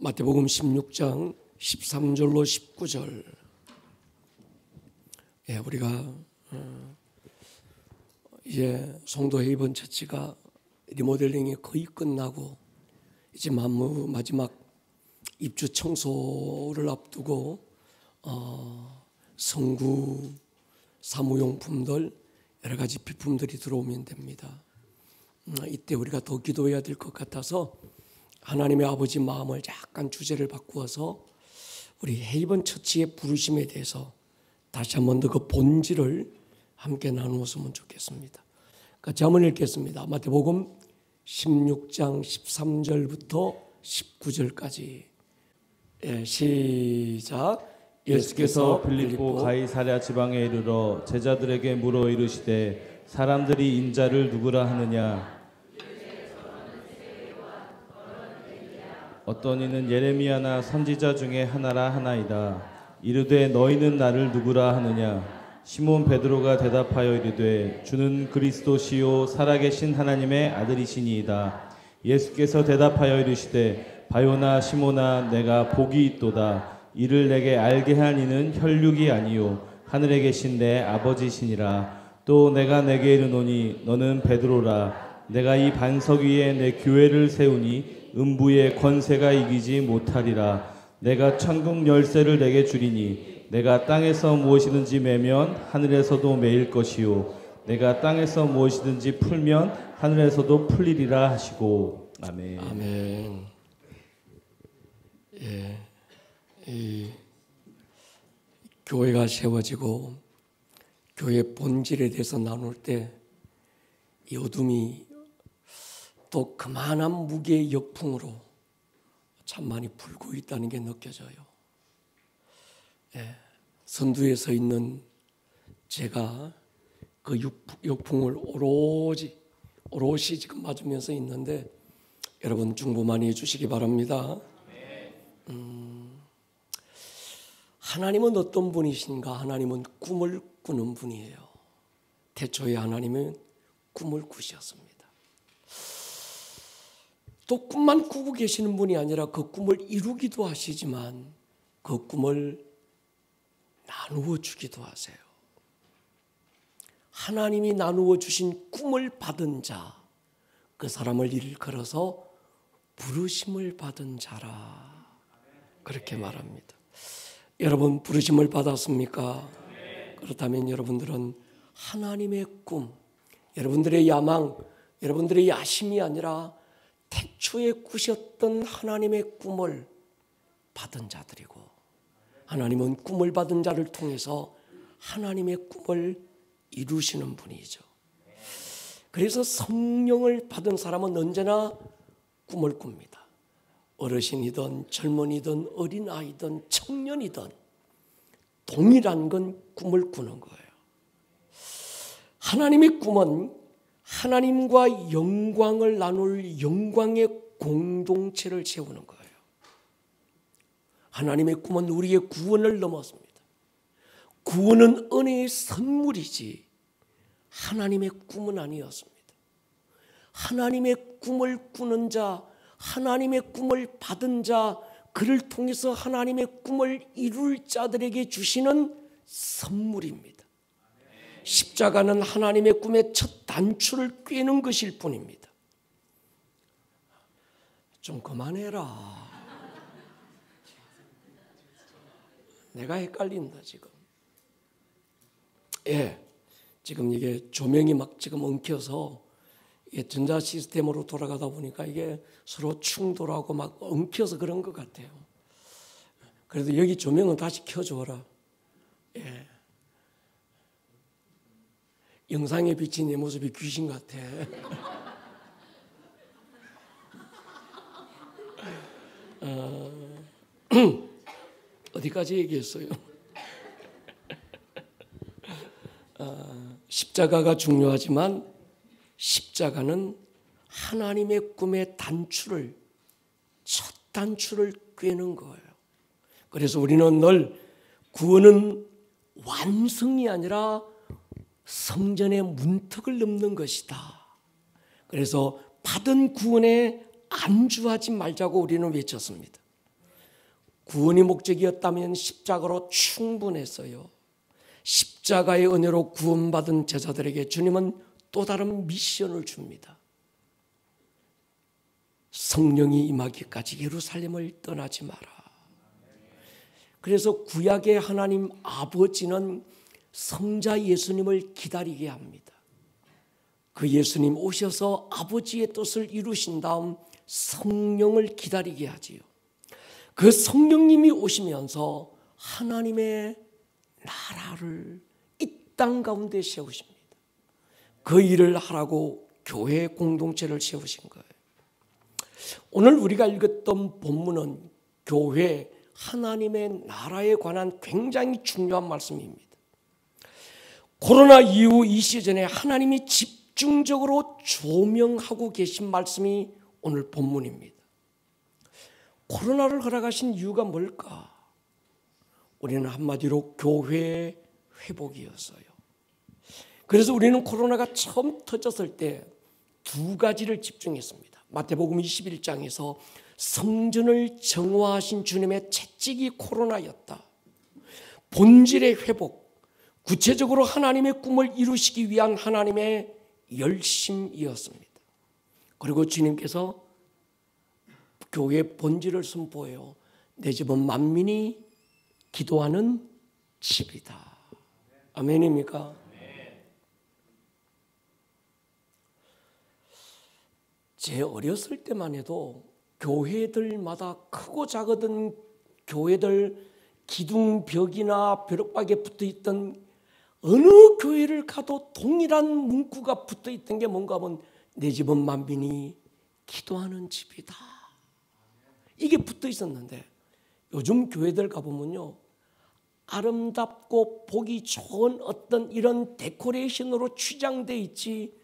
마태복음 16장 13절로 19절. 우리가 이제 송도 헤이븐 처치가 리모델링이 거의 끝나고 이제 마지막 입주 청소를 앞두고 성구 사무용품들 여러 가지 비품들이 들어오면 됩니다. 이때 우리가 더 기도해야 될 것 같아서 하나님의 아버지 마음을 약간 주제를 바꾸어서 우리 헤이븐 처치의 부르심에 대해서 다시 한번 더 그 본질을 함께 나누었으면 좋겠습니다. 같이 한번 읽겠습니다. 마태복음 16장 13절부터 19절까지. 시작. 예수께서 빌립보 가이사랴 지방에 이르러 제자들에게 물어 이르시되 사람들이 인자를 누구라 하느냐? 어떤 이는 예레미야나 선지자 중에 하나라 하나이다. 이르되 너희는 나를 누구라 하느냐? 시몬 베드로가 대답하여 이르되 주는 그리스도시요 살아계신 하나님의 아들이시니이다. 예수께서 대답하여 이르시되 바요나 시몬아 내가 복이 있도다. 이를 내게 알게 한 이는 혈육이 아니요 하늘에 계신 내 아버지시니라. 또 내가 내게 이르노니 너는 베드로라. 내가 이 반석 위에 내 교회를 세우니 음부의 권세가 이기지 못하리라. 내가 천국 열쇠를 내게 주리니 내가 땅에서 무엇이든지 매면 하늘에서도 매일 것이요 내가 땅에서 무엇이든지 풀면 하늘에서도 풀리리라 하시고. 아멘. 아멘. 이 교회가 세워지고 교회 본질에 대해서 나눌 때 이 어둠이 또 그만한 무게의 역풍으로 참 많이 불고 있다는 게 느껴져요. 선두에 서 있는 제가 그 역풍을 오롯이 지금 맞으면서 있는데 여러분 중보 많이 해주시기 바랍니다. 하나님은 어떤 분이신가? 하나님은 꿈을 꾸는 분이에요. 태초에 하나님은 꿈을 꾸셨습니다. 또 꿈만 꾸고 계시는 분이 아니라 그 꿈을 이루기도 하시지만 그 꿈을 나누어 주기도 하세요. 하나님이 나누어 주신 꿈을 받은 자, 그 사람을 일컬어서 부르심을 받은 자라 그렇게 말합니다. 여러분 부르심을 받았습니까? 그렇다면 여러분들은 하나님의 꿈, 여러분들의 야망, 여러분들의 야심이 아니라 태초에 꾸셨던 하나님의 꿈을 받은 자들이고, 하나님은 꿈을 받은 자를 통해서 하나님의 꿈을 이루시는 분이죠. 그래서 성령을 받은 사람은 언제나 꿈을 꿉니다. 어르신이든 젊은이든 어린아이든 청년이든 동일한 건 꿈을 꾸는 거예요. 하나님의 꿈은 하나님과 영광을 나눌 영광의 공동체를 세우는 거예요. 하나님의 꿈은 우리의 구원을 넘었습니다. 구원은 은혜의 선물이지 하나님의 꿈은 아니었습니다. 하나님의 꿈을 꾸는 자, 하나님의 꿈을 받은 자, 그를 통해서 하나님의 꿈을 이룰 자들에게 주시는 선물입니다. 십자가는 하나님의 꿈의 첫 단추를 꿰는 것일 뿐입니다. 좀 그만해라. 내가 헷갈린다 지금. 지금 이게 조명이 막 지금 엉켜서 이게 전자 시스템으로 돌아가다 보니까 이게 서로 충돌하고 막 엉켜서 그런 것 같아요. 그래도 여기 조명은 다시 켜줘라. 영상에 비친 내 모습이 귀신 같아. 어디까지 얘기했어요? 십자가가 중요하지만 십자가는 하나님의 꿈의 단추를, 첫 단추를 꿰는 거예요. 그래서 우리는 늘 구원은 완성이 아니라 성전의 문턱을 넘는 것이다. 그래서 받은 구원에 안주하지 말자고 우리는 외쳤습니다. 구원이 목적이었다면 십자가로 충분했어요. 십자가의 은혜로 구원받은 제자들에게 주님은 또 다른 미션을 줍니다. 성령이 임하기까지 예루살렘을 떠나지 마라. 그래서 구약의 하나님 아버지는 성자 예수님을 기다리게 합니다. 그 예수님 오셔서 아버지의 뜻을 이루신 다음 성령을 기다리게 하지요. 그 성령님이 오시면서 하나님의 나라를 이 땅 가운데 세우십니다. 그 일을 하라고 교회 공동체를 세우신 거예요. 오늘 우리가 읽었던 본문은 교회 하나님의 나라에 관한 굉장히 중요한 말씀입니다. 코로나 이후 이 시즌에 하나님이 집중적으로 조명하고 계신 말씀이 오늘 본문입니다. 코로나를 허락하신 이유가 뭘까? 우리는 한마디로 교회의 회복이었어요. 그래서 우리는 코로나가 처음 터졌을 때 두 가지를 집중했습니다. 마태복음 21장에서 성전을 정화하신 주님의 채찍이 코로나였다. 본질의 회복, 구체적으로 하나님의 꿈을 이루시기 위한 하나님의 열심이었습니다. 그리고 주님께서 교회의 본질을 선포해요. 내 집은 만민이 기도하는 집이다. 아멘입니까? 제 어렸을 때만 해도 교회들마다 크고 작은 교회들 기둥벽이나 벼락박에 붙어있던 어느 교회를 가도 동일한 문구가 붙어있던 게 뭔가 하면 내 집은 만민이 기도하는 집이다. 이게 붙어있었는데 요즘 교회들 가보면요, 아름답고 보기 좋은 어떤 이런 데코레이션으로 취장되어 있지,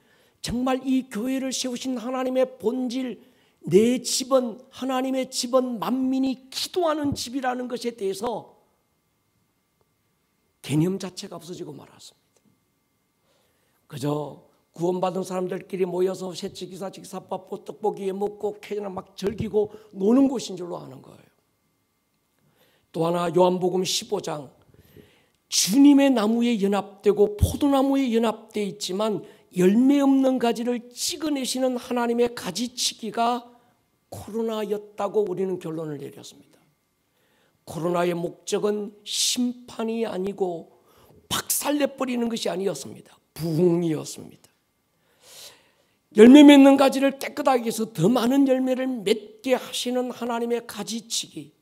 정말 이 교회를 세우신 하나님의 본질, 내 집은, 하나님의 집은 만민이 기도하는 집이라는 것에 대해서 개념 자체가 없어지고 말았습니다. 그저 구원받은 사람들끼리 모여서 새치기사, 직사밥보, 떡볶이 먹고 캐나 막 즐기고 노는 곳인 줄로 아는 거예요. 또 하나 요한복음 15장, 주님의 나무에 연합되고 포도나무에 연합되어 있지만 열매 없는 가지를 찍어내시는 하나님의 가지치기가 코로나였다고 우리는 결론을 내렸습니다. 코로나의 목적은 심판이 아니고 박살내버리는 것이 아니었습니다. 부흥이었습니다. 열매 맺는 가지를 깨끗하게 해서 더 많은 열매를 맺게 하시는 하나님의 가지치기,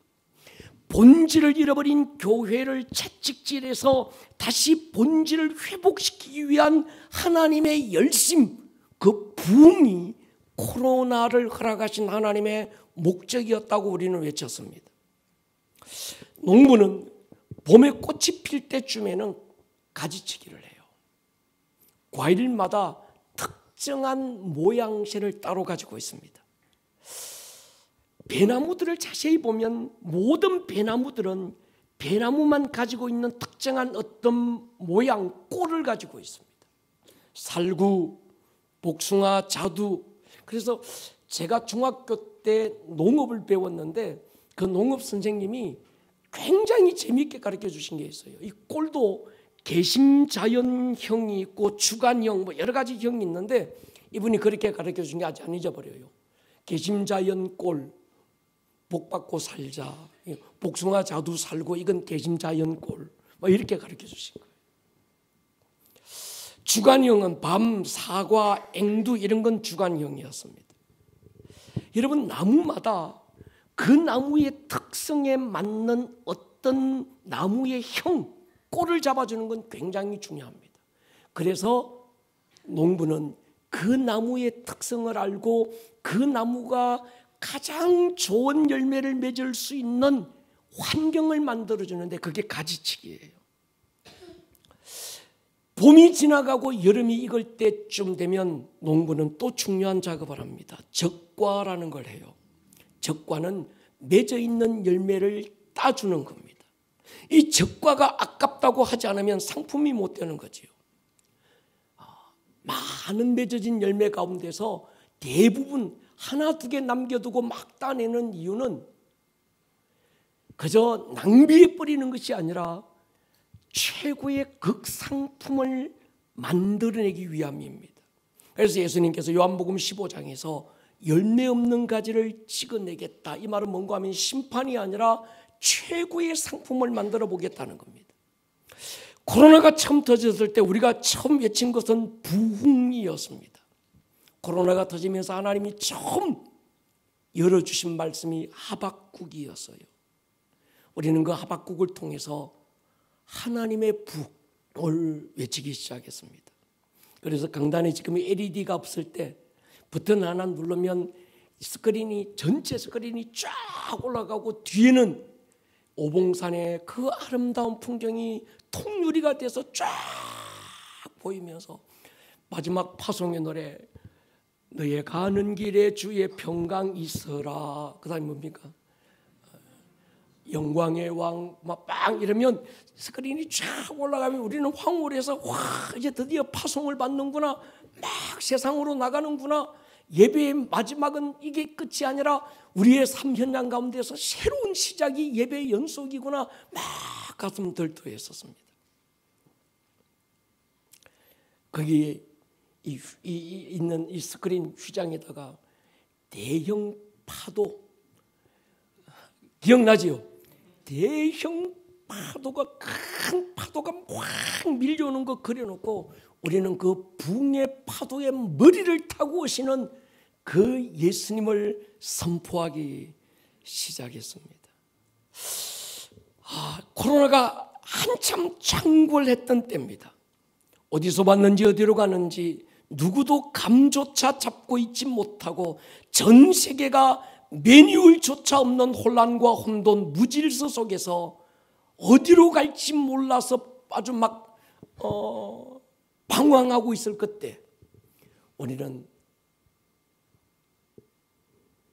본질을 잃어버린 교회를 채찍질해서 다시 본질을 회복시키기 위한 하나님의 열심, 그 부흥이 코로나를 허락하신 하나님의 목적이었다고 우리는 외쳤습니다. 농부는 봄에 꽃이 필 때쯤에는 가지치기를 해요. 과일마다 특정한 모양새를 따로 가지고 있습니다. 배나무들을 자세히 보면 모든 배나무들은 배나무만 가지고 있는 특정한 어떤 모양, 꼴을 가지고 있습니다. 살구, 복숭아, 자두. 그래서 제가 중학교 때 농업을 배웠는데 그 농업 선생님이 굉장히 재미있게 가르쳐 주신 게 있어요. 이 꼴도 개심자연형이 있고 주간형, 뭐 여러 가지 형이 있는데 이분이 그렇게 가르쳐 주신 게 아직 안 잊어버려요. 개심자연 꼴, 복받고 살자. 복숭아 자두 살고 이건 개심자연 꼴. 뭐 이렇게 가르쳐 주신 거예요. 주간형은 밤, 사과, 앵두 이런 건 주간형이었습니다. 여러분, 나무마다 그 나무의 특성에 맞는 어떤 나무의 형, 꼴을 잡아주는 건 굉장히 중요합니다. 그래서 농부는 그 나무의 특성을 알고 그 나무가 가장 좋은 열매를 맺을 수 있는 환경을 만들어주는데 그게 가지치기예요. 봄이 지나가고 여름이 익을 때쯤 되면 농부는 또 중요한 작업을 합니다. 적과라는 걸 해요. 적과는 맺어 있는 열매를 따주는 겁니다. 이 적과가 아깝다고 하지 않으면 상품이 못 되는 거지요. 많은 맺어진 열매 가운데서 대부분 하나 두 개 남겨두고 막 따내는 이유는 그저 낭비해 버리는 것이 아니라 최고의 극상품을 만들어내기 위함입니다. 그래서 예수님께서 요한복음 15장에서 열매 없는 가지를 찍어내겠다. 이 말은 뭔가 하면 심판이 아니라 최고의 상품을 만들어 보겠다는 겁니다. 코로나가 처음 터졌을 때 우리가 처음 외친 것은 부흥이었습니다. 코로나가 터지면서 하나님이 처음 열어주신 말씀이 하박국이었어요. 우리는 그 하박국을 통해서 하나님의 부흥을 외치기 시작했습니다. 그래서 강단에 지금 LED가 없을 때 버튼 하나 누르면 스크린이 전체 스크린이 쫙 올라가고 뒤에는 오봉산의 그 아름다운 풍경이 통유리가 돼서 쫙 보이면서 마지막 파송의 노래 너의 가는 길에 주의 평강 있어라. 그 다음에 뭡니까? 영광의 왕 막 빵 이러면 스크린이 쫙 올라가면 우리는 황홀해서 와 이제 드디어 파송을 받는구나 막 세상으로 나가는구나. 예배의 마지막은 이게 끝이 아니라 우리의 삶 현장 가운데서 새로운 시작이 예배의 연속이구나 막 가슴 들떠했었습니다. 거기 있는 이 스크린 휘장에다가 대형 파도 기억나지요? 대형 파도가 큰 파도가 확 밀려오는 거 그려놓고 우리는 그 부흥의 파도의 머리를 타고 오시는 그 예수님을 선포하기 시작했습니다. 코로나가 한참 창궐했던 때입니다. 어디서 왔는지 어디로 가는지 누구도 감조차 잡고 있지 못하고 전 세계가 매뉴얼조차 없는 혼란과 혼돈 무질서 속에서 어디로 갈지 몰라서 아주 막 방황하고 있을 그때 우리는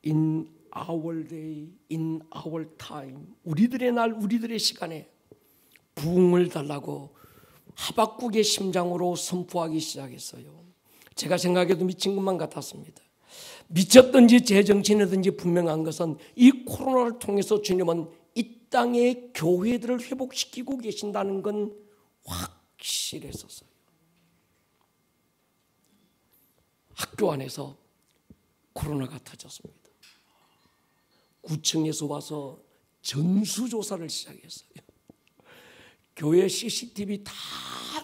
in our day, in our time 우리들의 날 우리들의 시간에 부흥을 달라고 하박국의 심장으로 선포하기 시작했어요. 제가 생각해도 미친 것만 같았습니다. 미쳤든지 제정신이든지 분명한 것은 이 코로나를 통해서 주님은 이 땅의 교회들을 회복시키고 계신다는 건 확실했었어요. 학교 안에서 코로나가 터졌습니다. 구청에서 와서 전수조사를 시작했어요. 교회 CCTV 다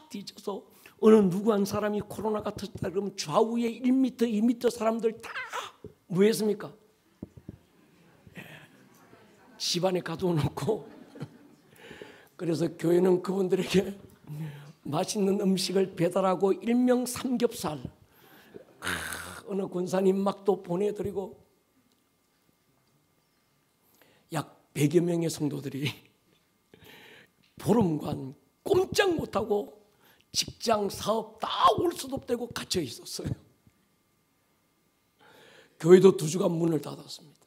뒤져서 어느 누구 한 사람이 코로나가 터졌다 그러면 좌우에 1m, 2m 사람들 다 뭐 했습니까? 집안에 가둬놓고 그래서 교회는 그분들에게 맛있는 음식을 배달하고 일명 삼겹살 어느 권사님 막 또 보내드리고 약 100여 명의 성도들이 보름간 꼼짝 못하고 직장, 사업 다 올 수도 없대고 갇혀 있었어요. 교회도 2주간 문을 닫았습니다.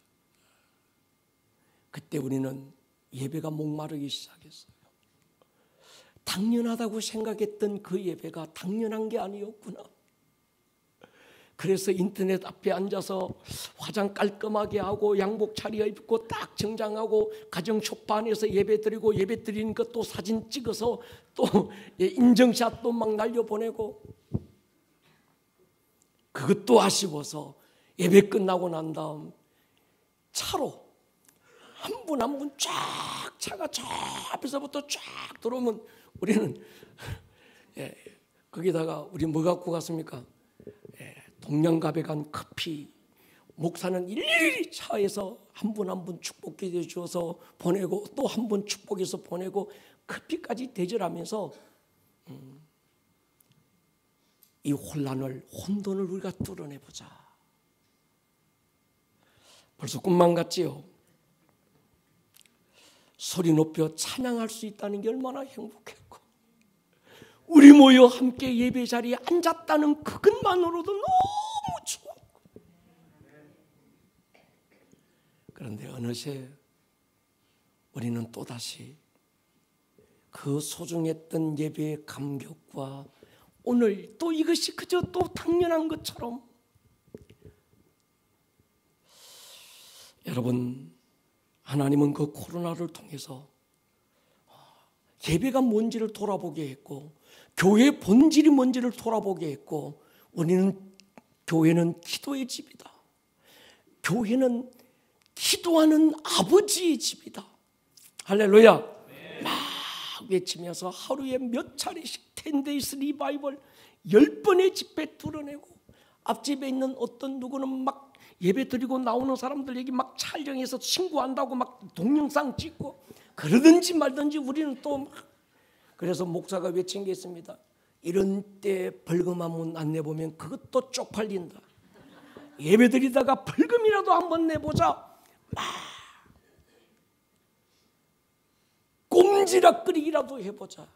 그때 우리는 예배가 목마르기 시작했어요. 당연하다고 생각했던 그 예배가 당연한 게 아니었구나. 그래서 인터넷 앞에 앉아서 화장 깔끔하게 하고 양복 차려입고 딱 정장하고 가정 소파 안에서 예배 드리고 예배 드리는 것도 사진 찍어서 또 인증샷도 막 날려보내고 그것도 아쉬워서 예배 끝나고 난 다음 차로 한 분 한 분 쫙 차가 저 앞에서부터 쫙 들어오면 우리는 거기다가 우리 뭐 갖고 갔습니까? 동양갑에 간 커피 목사는 일일이 차에서 한 분 한 분 축복해 주어서 보내고 또 한 분 축복해서 보내고 커피까지 대절하면서 이 혼돈을 우리가 뚫어내보자. 벌써 꿈만 같지요? 소리 높여 찬양할 수 있다는 게 얼마나 행복했고 우리 모여 함께 예배 자리에 앉았다는 그것만으로도 너무 좋았고 그런데 어느새 우리는 또다시 그 소중했던 예배의 감격과 오늘 또 이것이 그저 또 당연한 것처럼 여러분 하나님은 그 코로나를 통해서 예배가 뭔지를 돌아보게 했고, 교회의 본질이 뭔지를 돌아보게 했고, 교회는 기도의 집이다. 교회는 기도하는 아버지의 집이다. 할렐루야. 막 외치면서 하루에 몇 차례씩 10days 리바이벌 10번의 집회 뚫어내고, 앞집에 있는 어떤 누구는 막 예배 드리고 나오는 사람들에게 막 촬영해서 신고한다고 막 동영상 찍고, 그러든지 말든지 우리는 또 막. 그래서 목사가 외친 게 있습니다. 이런 때 벌금 한번 안 내보면 그것도 쪽팔린다. 예배 드리다가 벌금이라도 한번 내보자. 막 꼼지락거리기라도 해보자.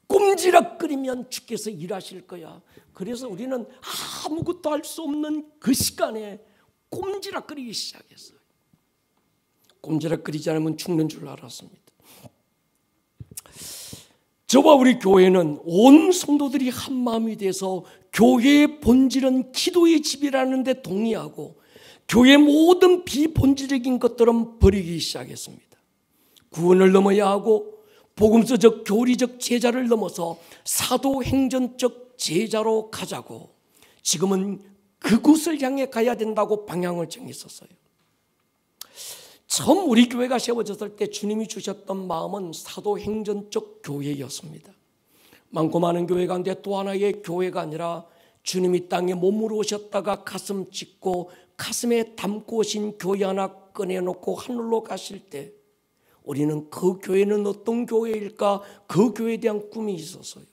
꼼지락거리면 주께서 일하실 거야. 그래서 우리는 아무것도 할 수 없는 그 시간에 꼼지락거리기 시작했어요. 꼼지락거리지 않으면 죽는 줄 알았습니다. 저와 우리 교회는 온 성도들이 한 마음이 돼서 교회의 본질은 기도의 집이라는 데 동의하고, 교회의 모든 비본질적인 것들은 버리기 시작했습니다. 구원을 넘어야 하고, 복음서적 교리적 제자를 넘어서 사도행전적 제자로 가자고, 지금은 그곳을 향해 가야 된다고 방향을 정했었어요. 처음 우리 교회가 세워졌을 때 주님이 주셨던 마음은 사도행전적 교회였습니다. 많고 많은 교회 가운데 또 하나의 교회가 아니라, 주님이 땅에 몸으로 오셨다가 가슴 찢고 가슴에 담고 오신 교회 하나 꺼내놓고 하늘로 가실 때, 우리는 그 교회는 어떤 교회일까? 그 교회에 대한 꿈이 있었어요.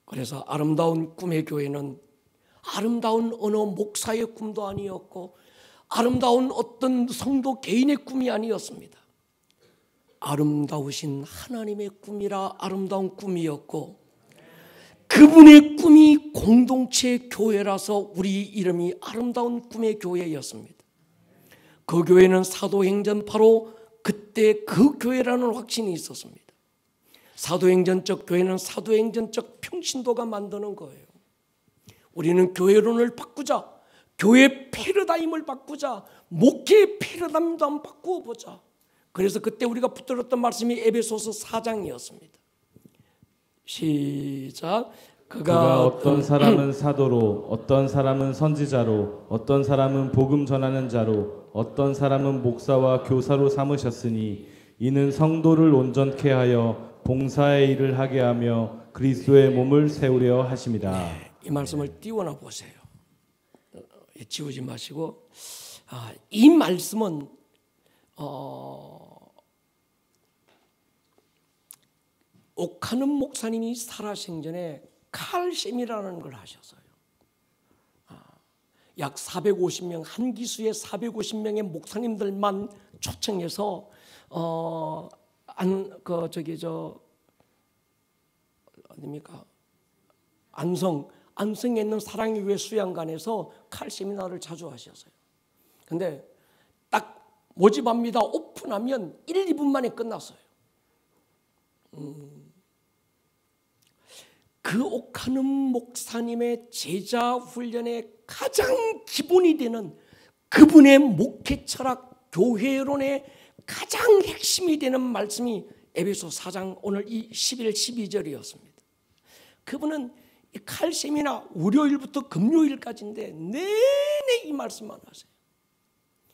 그래서 아름다운 꿈의 교회는 아름다운 어느 목사의 꿈도 아니었고, 아름다운 어떤 성도 개인의 꿈이 아니었습니다. 아름다우신 하나님의 꿈이라 아름다운 꿈이었고, 그분의 꿈이 공동체 교회라서 우리 이름이 아름다운 꿈의 교회였습니다. 그 교회는 사도행전 바로 그때 그 교회라는 확신이 있었습니다. 사도행전적 교회는 사도행전적 평신도가 만드는 거예요. 우리는 교회론을 바꾸자, 교회 패러다임을 바꾸자, 목회의 패러다임도 한번 바꾸어 보자. 그래서 그때 우리가 붙들었던 말씀이 에베소서 4장이었습니다. 시작. 그가 어떤 사람은 사도로, 어떤 사람은 선지자로, 어떤 사람은 복음 전하는 자로, 어떤 사람은 목사와 교사로 삼으셨으니, 이는 성도를 온전케 하여 봉사의 일을 하게 하며 그리스도의 몸을 세우려 하심이라. 이 말씀을 띄워놔 보세요. 지우지 마시고, 이 말씀은 옥하는 목사님이 살아생전에 칼셈이라는 걸 하셨어요. 약 450명, 한 기수에 450명의 목사님들만 초청해서 어디입니까? 안성에 있는 사랑의 교회 수양관에서 칼 세미나를 자주 하셨어요. 근데 딱 모집합니다. 오픈하면 1, 2분 만에 끝났어요. 그 옥하는 목사님의 제자 훈련의 가장 기본이 되는 그분의 목회 철학, 교회론의 가장 핵심이 되는 말씀이 에베소 4장 오늘 이 11, 12절이었습니다. 그분은 칼세미나 월요일부터 금요일까지인데 내내 이 말씀만 하세요.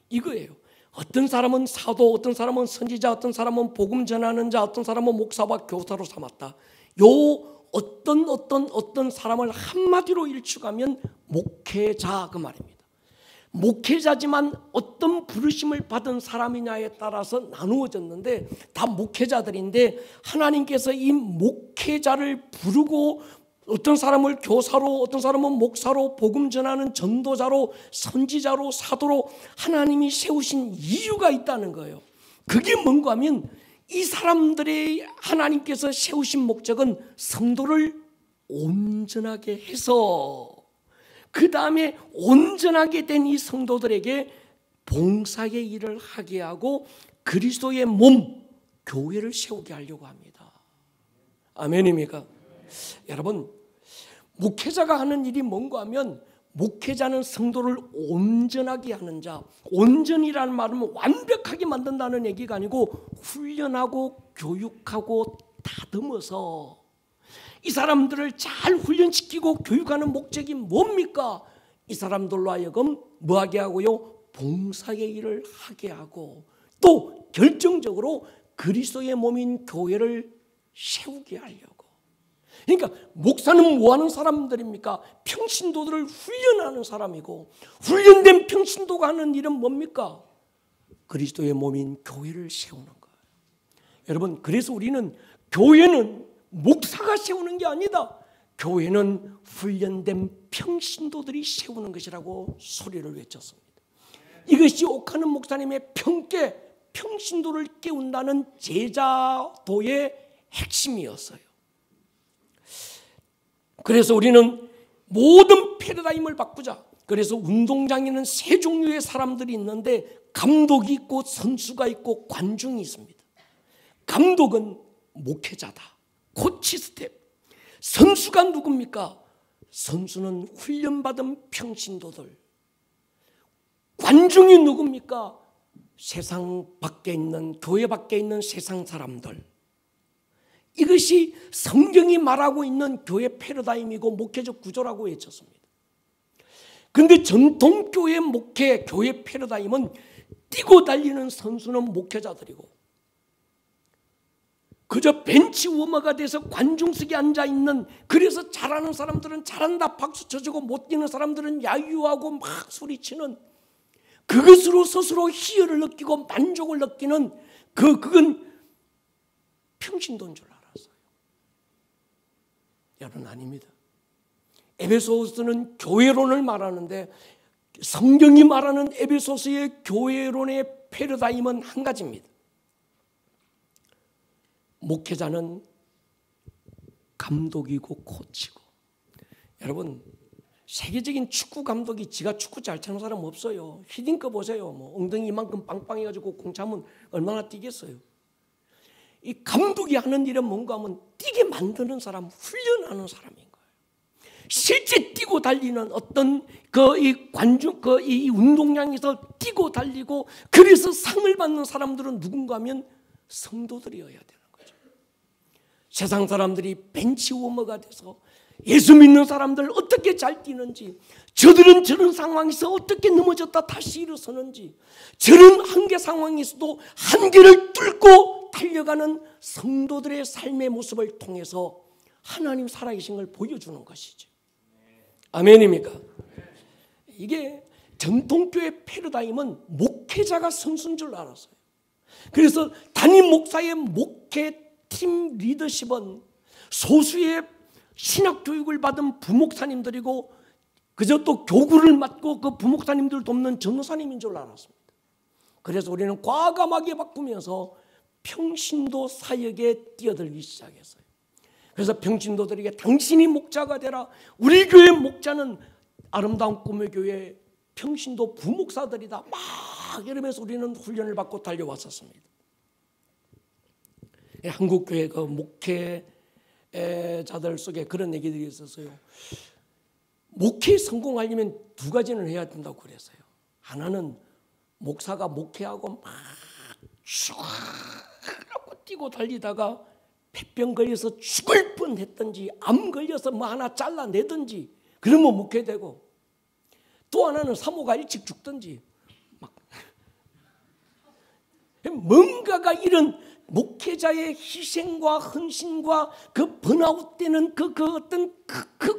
이거예요. 어떤 사람은 사도, 어떤 사람은 선지자, 어떤 사람은 복음 전하는 자, 어떤 사람은 목사와 교사로 삼았다. 어떤 사람을 한마디로 일축하면 목회자 그 말입니다. 목회자지만 어떤 부르심을 받은 사람이냐에 따라서 나누어졌는데 다 목회자들인데, 하나님께서 이 목회자를 부르고 어떤 사람을 교사로, 어떤 사람은 목사로, 복음 전하는 전도자로, 선지자로, 사도로 하나님이 세우신 이유가 있다는 거예요. 그게 뭔가 하면 이 사람들의 하나님께서 세우신 목적은 성도를 온전하게 해서 그 다음에 온전하게 된 이 성도들에게 봉사의 일을 하게 하고 그리스도의 몸, 교회를 세우게 하려고 합니다. 아멘입니까? 여러분, 목회자가 하는 일이 뭔가 하면 목회자는 성도를 온전하게 하는 자, 온전이라는 말은 완벽하게 만든다는 얘기가 아니고 훈련하고 교육하고 다듬어서 이 사람들을 잘 훈련시키고 교육하는 목적이 뭡니까? 이 사람들로 하여금 뭐하게 하고요? 봉사의 일을 하게 하고 또 결정적으로 그리스도의 몸인 교회를 세우게 하려고. 그러니까 목사는 뭐하는 사람들입니까? 평신도들을 훈련하는 사람이고, 훈련된 평신도가 하는 일은 뭡니까? 그리스도의 몸인 교회를 세우는 거예요. 여러분, 그래서 우리는 교회는 목사가 세우는 게 아니다. 교회는 훈련된 평신도들이 세우는 것이라고 소리를 외쳤습니다. 이것이 옥하는 목사님의 평신도를 깨운다는 제자도의 핵심이었어요. 그래서 우리는 모든 패러다임을 바꾸자. 그래서 운동장에는 세 종류의 사람들이 있는데 감독이 있고 선수가 있고 관중이 있습니다. 감독은 목회자다. 코치 스텝. 선수가 누굽니까? 선수는 훈련받은 평신도들. 관중이 누굽니까? 세상 밖에 있는, 교회 밖에 있는 세상 사람들. 이것이 성경이 말하고 있는 교회 패러다임이고 목회적 구조라고 외쳤습니다. 그런데 전통교회 목회, 교회 패러다임은 뛰고 달리는 선수는 목회자들이고 그저 벤치 워머가 돼서 관중석에 앉아있는, 그래서 잘하는 사람들은 잘한다 박수 쳐주고 못 뛰는 사람들은 야유하고 막 소리치는, 그것으로 스스로 희열을 느끼고 만족을 느끼는 그건 평신도인 줄 알았어요. 여러분, 아닙니다. 에베소서는 교회론을 말하는데 성경이 말하는 에베소서의 교회론의 패러다임은 한 가지입니다. 목회자는 감독이고 코치고. 여러분, 세계적인 축구 감독이 지가 축구 잘 차는 사람 없어요. 히딩크 보세요. 뭐 엉덩이 이만큼 빵빵해가지고 공 차면 얼마나 뛰겠어요. 이 감독이 하는 일은 뭔가 하면 뛰게 만드는 사람, 훈련하는 사람인 거예요. 실제 뛰고 달리는 어떤 이 관중, 이 운동장에서 뛰고 달리고 그래서 상을 받는 사람들은 누군가 하면 성도들이어야 되는 거죠. 세상 사람들이 벤치 워머가 돼서 예수 믿는 사람들 어떻게 잘 뛰는지, 저들은 저런 상황에서 어떻게 넘어졌다 다시 일어서는지, 저런 한계 상황에서도 한계를 뚫고 달려가는 성도들의 삶의 모습을 통해서 하나님 살아계신 걸 보여주는 것이죠. 아멘입니까? 이게 전통교회 패러다임은 목회자가 선수인 줄 알았어요. 그래서 담임 목사의 목회 팀 리더십은 소수의 신학교육을 받은 부목사님들이고 그저 또 교구를 맡고 그 부목사님들 돕는 전도사님인 줄 알았습니다. 그래서 우리는 과감하게 바꾸면서 평신도 사역에 뛰어들기 시작했어요. 그래서 평신도들에게 당신이 목자가 되라. 우리 교회 목자는 아름다운 꿈의 교회 평신도 부목사들이다. 막 이러면서 우리는 훈련을 받고 달려왔었습니다. 한국교회 그 목회자들 속에 그런 얘기들이 있었어요. 목회에 성공하려면 두 가지는 해야 된다고 그랬어요. 하나는 목사가 목회하고 막 쭉 뛰고 달리다가 폐병 걸려서 죽을 뻔했든지 암 걸려서 뭐 하나 잘라내든지 그러면 목회되고, 또 하나는 사모가 일찍 죽든지 막 뭔가가 이런 목회자의 희생과 헌신과 그 번아웃되는 그 어떤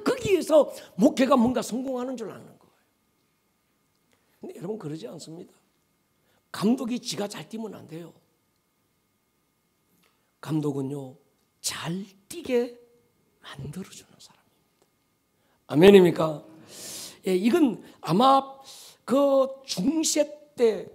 거기에서 목회가 뭔가 성공하는 줄 아는 거예요. 근데 여러분 그러지 않습니다. 감독이 지가 잘 뛰면 안 돼요. 감독은요, 잘 뛰게 만들어주는 사람입니다. 아멘입니까? 예, 이건 아마 그 중세 때,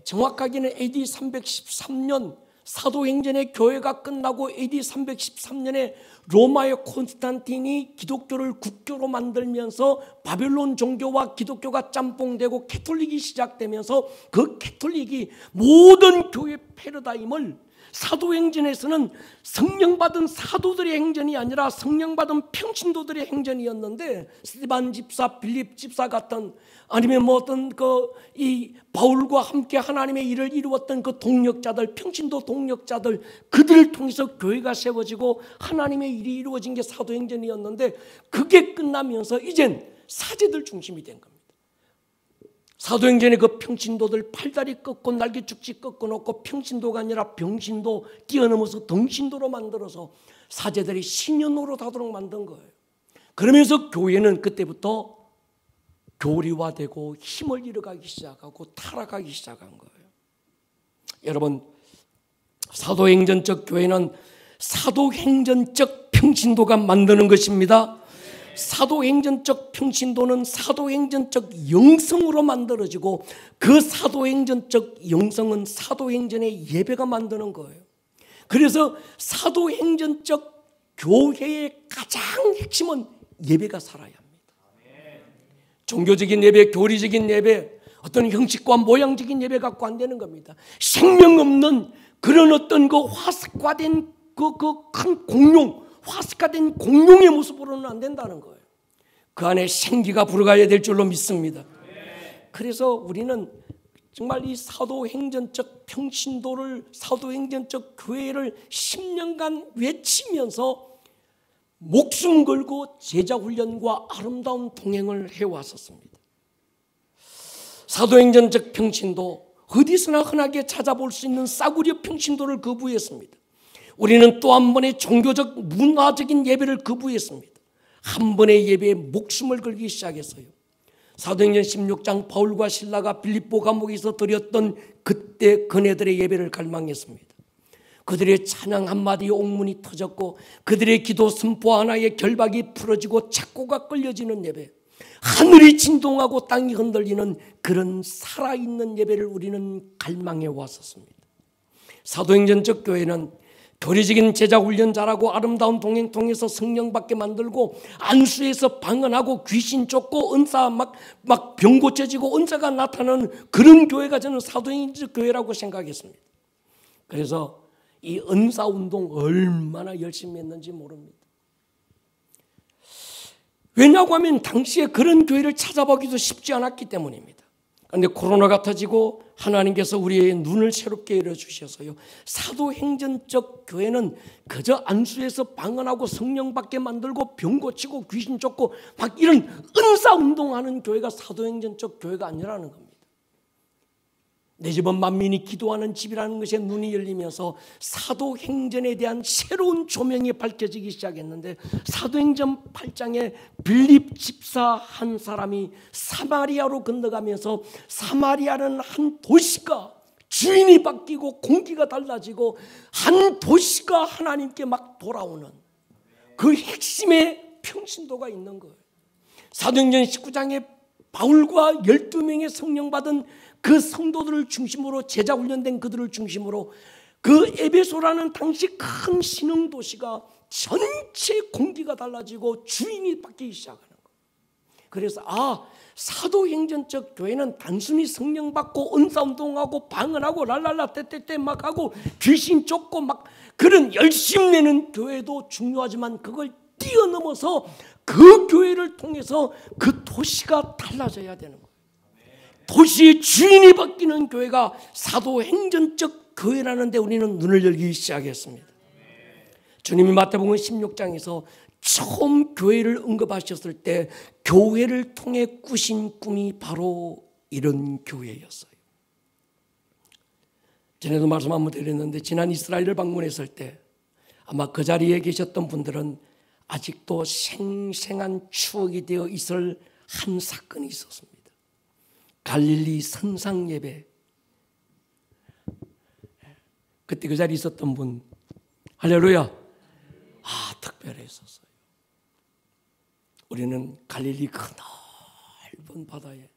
정확하게는 AD 313년 사도행전의 교회가 끝나고 AD 313년에 로마의 콘스탄틴이 기독교를 국교로 만들면서 바벨론 종교와 기독교가 짬뽕되고 캐톨릭이 시작되면서 그 캐톨릭이 모든 교회 패러다임을 사도행전에서는 성령받은 사도들의 행전이 아니라 성령받은 평신도들의 행전이었는데, 스데반 집사, 빌립 집사 같은, 아니면 뭐 어떤 이 바울과 함께 하나님의 일을 이루었던 그 동력자들, 평신도 동력자들, 그들을 통해서 교회가 세워지고 하나님의 일이 이루어진 게 사도행전이었는데, 그게 끝나면서 이젠 사제들 중심이 된 겁니다. 사도행전의 그 평신도들 팔다리 꺾고 날개 축지 꺾어 놓고 평신도가 아니라 병신도 뛰어넘어서 덩신도로 만들어서 사제들이 신년으로 하도록 만든 거예요. 그러면서 교회는 그때부터 교리화되고 힘을 잃어가기 시작하고 타락하기 시작한 거예요. 여러분, 사도행전적 교회는 사도행전적 평신도가 만드는 것입니다. 사도행전적 평신도는 사도행전적 영성으로 만들어지고, 그 사도행전적 영성은 사도행전의 예배가 만드는 거예요. 그래서 사도행전적 교회의 가장 핵심은 예배가 살아야 합니다. 종교적인 예배, 교리적인 예배, 어떤 형식과 모양적인 예배 갖고 안 되는 겁니다. 생명 없는 그런 어떤 그 화석화된 그 큰 공룡, 화석화된 공룡의 모습으로는 안 된다는 거예요. 그 안에 생기가 불어가야 될 줄로 믿습니다. 그래서 우리는 정말 이 사도행전적 평신도를, 사도행전적 교회를 10년간 외치면서 목숨 걸고 제자훈련과 아름다운 동행을 해왔었습니다. 사도행전적 평신도, 어디서나 흔하게 찾아볼 수 있는 싸구려 평신도를 거부했습니다. 우리는 또 한 번의 종교적 문화적인 예배를 거부했습니다. 한 번의 예배에 목숨을 걸기 시작했어요. 사도행전 16장 바울과 실라가 빌립보 감옥에서 드렸던 그때 그네들의 예배를 갈망했습니다. 그들의 찬양 한마디에 옥문이 터졌고, 그들의 기도 선포 하나에 결박이 풀어지고 착고가 끌려지는 예배, 하늘이 진동하고 땅이 흔들리는 그런 살아있는 예배를 우리는 갈망해 왔었습니다. 사도행전적 교회는 교리적인 제자훈련 잘하고 아름다운 동행 통해서 성령 받게 만들고, 안수에서 방언하고 귀신 쫓고 은사 막 병 고쳐지고 은사가 나타나는 그런 교회가 저는 사도행전적 교회라고 생각했습니다. 그래서 이 은사 운동 얼마나 열심히 했는지 모릅니다. 왜냐고 하면 당시에 그런 교회를 찾아보기도 쉽지 않았기 때문입니다. 그런데 코로나가 터지고 하나님께서 우리의 눈을 새롭게 열어주셔서요, 사도행전적 교회는 그저 안수에서 방언하고 성령 받게 만들고 병 고치고 귀신 쫓고 막 이런 은사 운동하는 교회가 사도행전적 교회가 아니라는 겁니다. 내 집은 만민이 기도하는 집이라는 것에 눈이 열리면서 사도행전에 대한 새로운 조명이 밝혀지기 시작했는데, 사도행전 8장에 빌립 집사 한 사람이 사마리아로 건너가면서, 사마리아는 한 도시가 주인이 바뀌고 공기가 달라지고 한 도시가 하나님께 막 돌아오는 그 핵심의 평신도가 있는 거예요. 사도행전 19장에 바울과 12명의 성령 받은 그 성도들을 중심으로, 제자 훈련된 그들을 중심으로 그 에베소라는 당시 큰 신흥 도시가 전체 공기가 달라지고 주인이 바뀌기 시작하는 거예요. 그래서 사도행전적 교회는 단순히 성령 받고 은사운동하고 방언하고 랄랄라 떼떼떼 막 하고 귀신 쫓고 막 그런 열심 내는 교회도 중요하지만, 그걸 뛰어넘어서 그 교회를 통해서 그 도시가 달라져야 되는 거예요. 도시의 주인이 바뀌는 교회가 사도행전적 교회라는 데 우리는 눈을 열기 시작했습니다. 주님이 마태복음 16장에서 처음 교회를 언급하셨을 때 교회를 통해 꾸신 꿈이 바로 이런 교회였어요. 전에도 말씀 한번 드렸는데, 지난 이스라엘을 방문했을 때 아마 그 자리에 계셨던 분들은 아직도 생생한 추억이 되어 있을 한 사건이 있었습니다. 갈릴리 선상 예배. 그때 그 자리에 있었던 분, 할렐루야, 특별했었어요. 우리는 갈릴리 그 넓은 바다에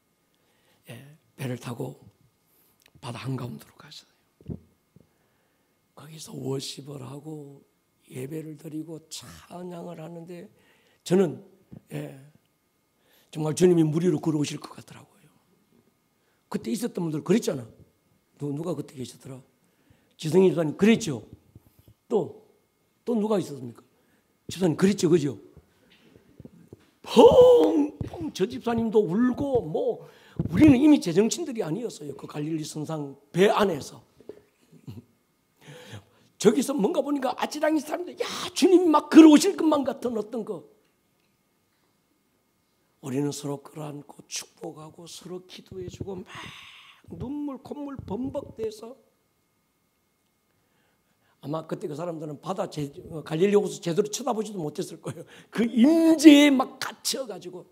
배를 타고 바다 한가운데로 갔어요. 거기서 워십을 하고 예배를 드리고 찬양을 하는데, 저는 정말 주님이 무리로 걸어오실 것 같더라고요. 그때 있었던 분들 그랬잖아. 누가 그때 계셨더라? 지성이 집사님 그랬죠. 또 누가 있었습니까? 집사님 그랬죠, 그죠? 펑펑 저 집사님도 울고 뭐 우리는 이미 제정신들이 아니었어요. 그 갈릴리 선상 배 안에서 저기서 뭔가 보니까 아찔하게 사람들 야 주님이 막 걸어오실 것만 같은 어떤 거. 우리는 서로 끌어안고 축복하고 서로 기도해주고 막 눈물 콧물 범벅돼서 아마 그때 그 사람들은 갈릴리 호수 제대로 쳐다보지도 못했을 거예요. 그 임재에 막 갇혀가지고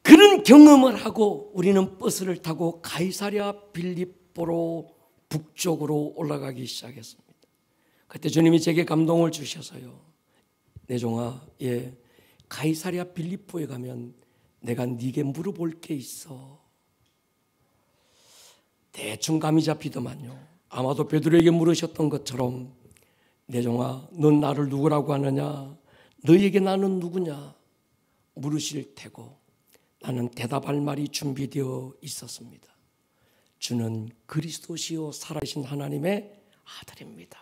그런 경험을 하고 우리는 버스를 타고 가이사랴 빌립보로 북쪽으로 올라가기 시작했습니다. 그때 주님이 제게 감동을 주셔서요. 내 종아, 가이사랴 빌립보에 가면 내가 네게 물어볼 게 있어. 대충 감이 잡히더만요. 아마도 베드로에게 물으셨던 것처럼 내 종아, 넌 나를 누구라고 하느냐? 너에게 나는 누구냐? 물으실 테고 나는 대답할 말이 준비되어 있었습니다. 주는 그리스도시요 살아계신 하나님의 아들입니다.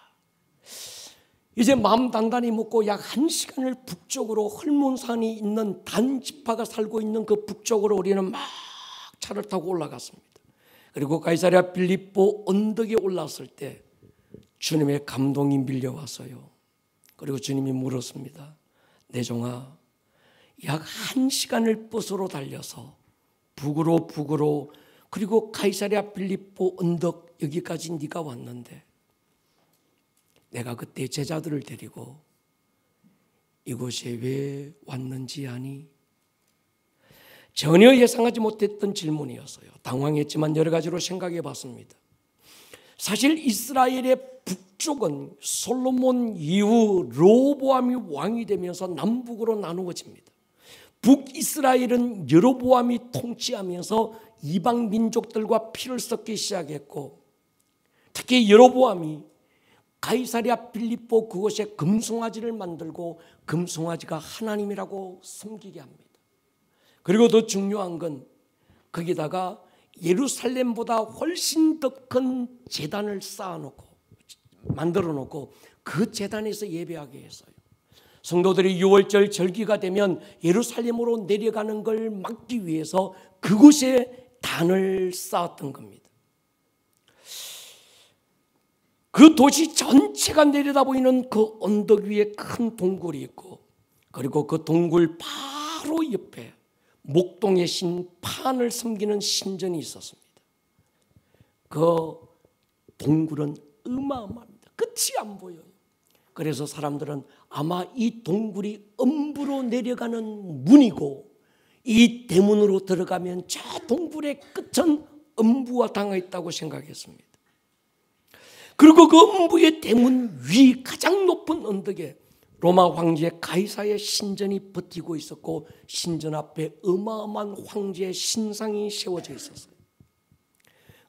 이제 마음 단단히 먹고 약 1시간을 북쪽으로 헐몬산이 있는 단지파가 살고 있는 그 북쪽으로 우리는 막 차를 타고 올라갔습니다. 그리고 가이사랴 빌립보 언덕에 올랐을 때 주님의 감동이 밀려왔어요. 그리고 주님이 물었습니다. 내 종아, 약 1시간을 버스로 달려서 북으로 그리고 가이사랴 빌립보 언덕 여기까지 네가 왔는데 내가 그때 제자들을 데리고 이곳에 왜 왔는지 아니? 전혀 예상하지 못했던 질문이었어요. 당황했지만 여러 가지로 생각해 봤습니다. 사실 이스라엘의 북쪽은 솔로몬 이후 르호보암이 왕이 되면서 남북으로 나누어집니다. 북이스라엘은 여로보암이 통치하면서 이방 민족들과 피를 섞기 시작했고 특히 여로보암이 가이사랴 빌립보 그곳에 금송아지를 만들고 금송아지가 하나님이라고 섬기게 합니다. 그리고 더 중요한 건 거기다가 예루살렘보다 훨씬 더 큰 제단을 만들어 놓고 그 제단에서 예배하게 했어요. 성도들이 6월절 절기가 되면 예루살렘으로 내려가는 걸 막기 위해서 그곳에 단을 쌓았던 겁니다. 그 도시 전체가 내려다보이는 그 언덕 위에 큰 동굴이 있고 그리고 그 동굴 바로 옆에 목동의 신 판을 섬기는 신전이 있었습니다. 그 동굴은 어마어마합니다. 끝이 안 보여요. 그래서 사람들은 아마 이 동굴이 음부로 내려가는 문이고 이 대문으로 들어가면 저 동굴의 끝은 음부와 닿아있다고 생각했습니다. 그리고 그 음부의 대문 위 가장 높은 언덕에 로마 황제 가이사의 신전이 버티고 있었고 신전 앞에 어마어마한 황제의 신상이 세워져 있었어요.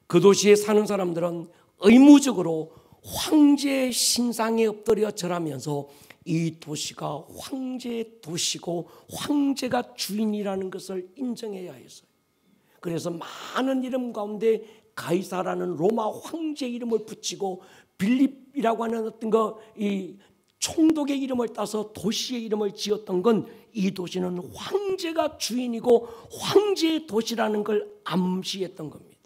그 도시에 사는 사람들은 의무적으로 황제의 신상에 엎드려 절하면서 이 도시가 황제의 도시고 황제가 주인이라는 것을 인정해야 했어요. 그래서 많은 이름 가운데 가이사라는 로마 황제 이름을 붙이고 빌립이라고 하는 어떤 이 총독의 이름을 따서 도시의 이름을 지었던 건 이 도시는 황제가 주인이고 황제의 도시라는 걸 암시했던 겁니다.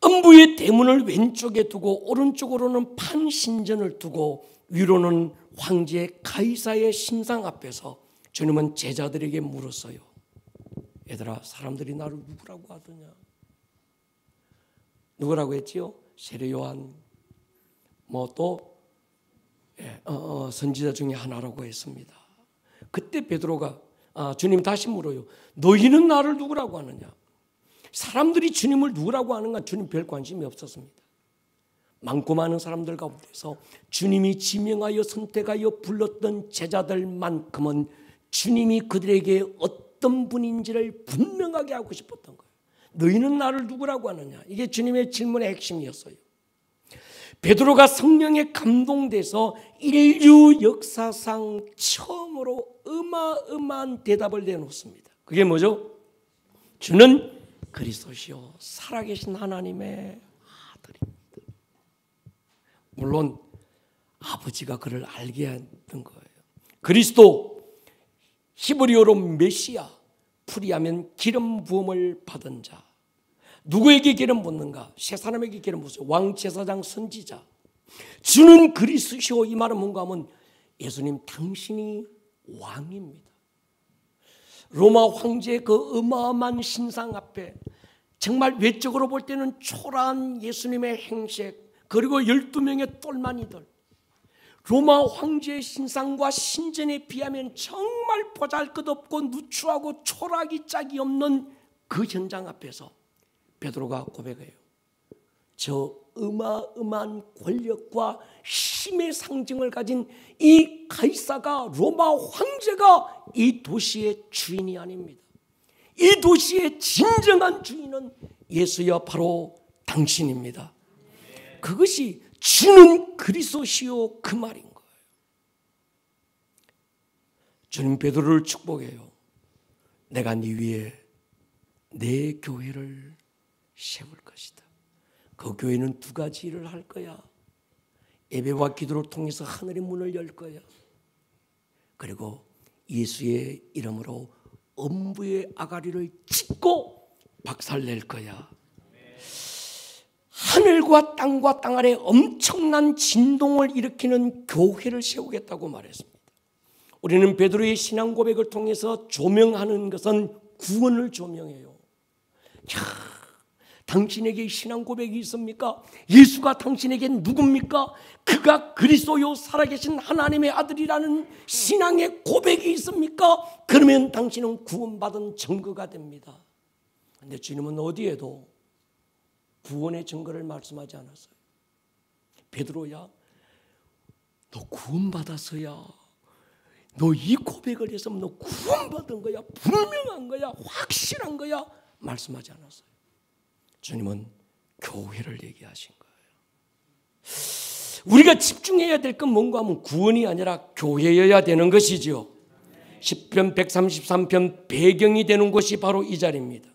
음부의 대문을 왼쪽에 두고 오른쪽으로는 판신전을 두고 위로는 황제 가이사의 신상 앞에서 주님은 제자들에게 물었어요. 얘들아, 사람들이 나를 누구라고 하더냐? 누구라고 했지요? 세례 요한, 또 선지자 중에 하나라고 했습니다. 그때 베드로가 주님 다시 물어요. 너희는 나를 누구라고 하느냐? 사람들이 주님을 누구라고 하는가 주님 별 관심이 없었습니다. 많고 많은 사람들 가운데서 주님이 지명하여 선택하여 불렀던 제자들만큼은 주님이 그들에게 어떤 분인지를 분명하게 하고 싶었던 거예요. 너희는 나를 누구라고 하느냐? 이게 주님의 질문의 핵심이었어요. 베드로가 성령에 감동돼서 인류 역사상 처음으로 어마어마한 대답을 내놓습니다. 그게 뭐죠? 주는 그리스도시요 살아계신 하나님의 아들입니다. 물론 아버지가 그를 알게 했던 거예요. 그리스도, 히브리어로 메시아, 풀이하면 기름 부음을 받은 자. 누구에게 기름 붓는가? 세 사람에게 기름 부으세요. 왕, 제사장, 선지자. 주는 그리스도시요, 이 말은 뭔가 하면 예수님 당신이 왕입니다. 로마 황제의 그 어마어마한 신상 앞에 정말 외적으로 볼 때는 초라한 예수님의 행색, 그리고 12명의 똘마니들, 로마 황제의 신상과 신전에 비하면 정말 보잘것없고 누추하고 초라하기 짝이 없는 그 현장 앞에서 베드로가 고백해요. 저 어마어마한 권력과 힘의 상징을 가진 이 가이사가, 로마 황제가 이 도시의 주인이 아닙니다. 이 도시의 진정한 주인은 예수여 바로 당신입니다. 그것이 주는 그리스도시요 그 말인 거예요. 주님 베드로를 축복해요. 내가 네 위에 내 교회를 세울 것이다. 그 교회는 두 가지 일을 할 거야. 예배와 기도를 통해서 하늘의 문을 열 거야. 그리고 예수의 이름으로 엄부의 아가리를 찢고 박살낼 거야. 하늘과 땅 아래 엄청난 진동을 일으키는 교회를 세우겠다고 말했습니다. 우리는 베드로의 신앙 고백을 통해서 조명하는 것은 구원을 조명해요. 당신에게 신앙 고백이 있습니까? 예수가 당신에게 누굽니까? 그가 그리스도요 살아계신 하나님의 아들이라는 신앙의 고백이 있습니까? 그러면 당신은 구원받은 증거가 됩니다. 그런데 주님은 어디에도 구원의 증거를 말씀하지 않았어요. 베드로야, 너 구원받았어야. 너 이 고백을 해서 너 구원받은 거야. 분명한 거야. 확실한 거야. 말씀하지 않았어요. 주님은 교회를 얘기하신 거예요. 우리가 집중해야 될 건 뭔가 하면 구원이 아니라 교회여야 되는 것이지요. 시편 133편 배경이 되는 곳이 바로 이 자리입니다.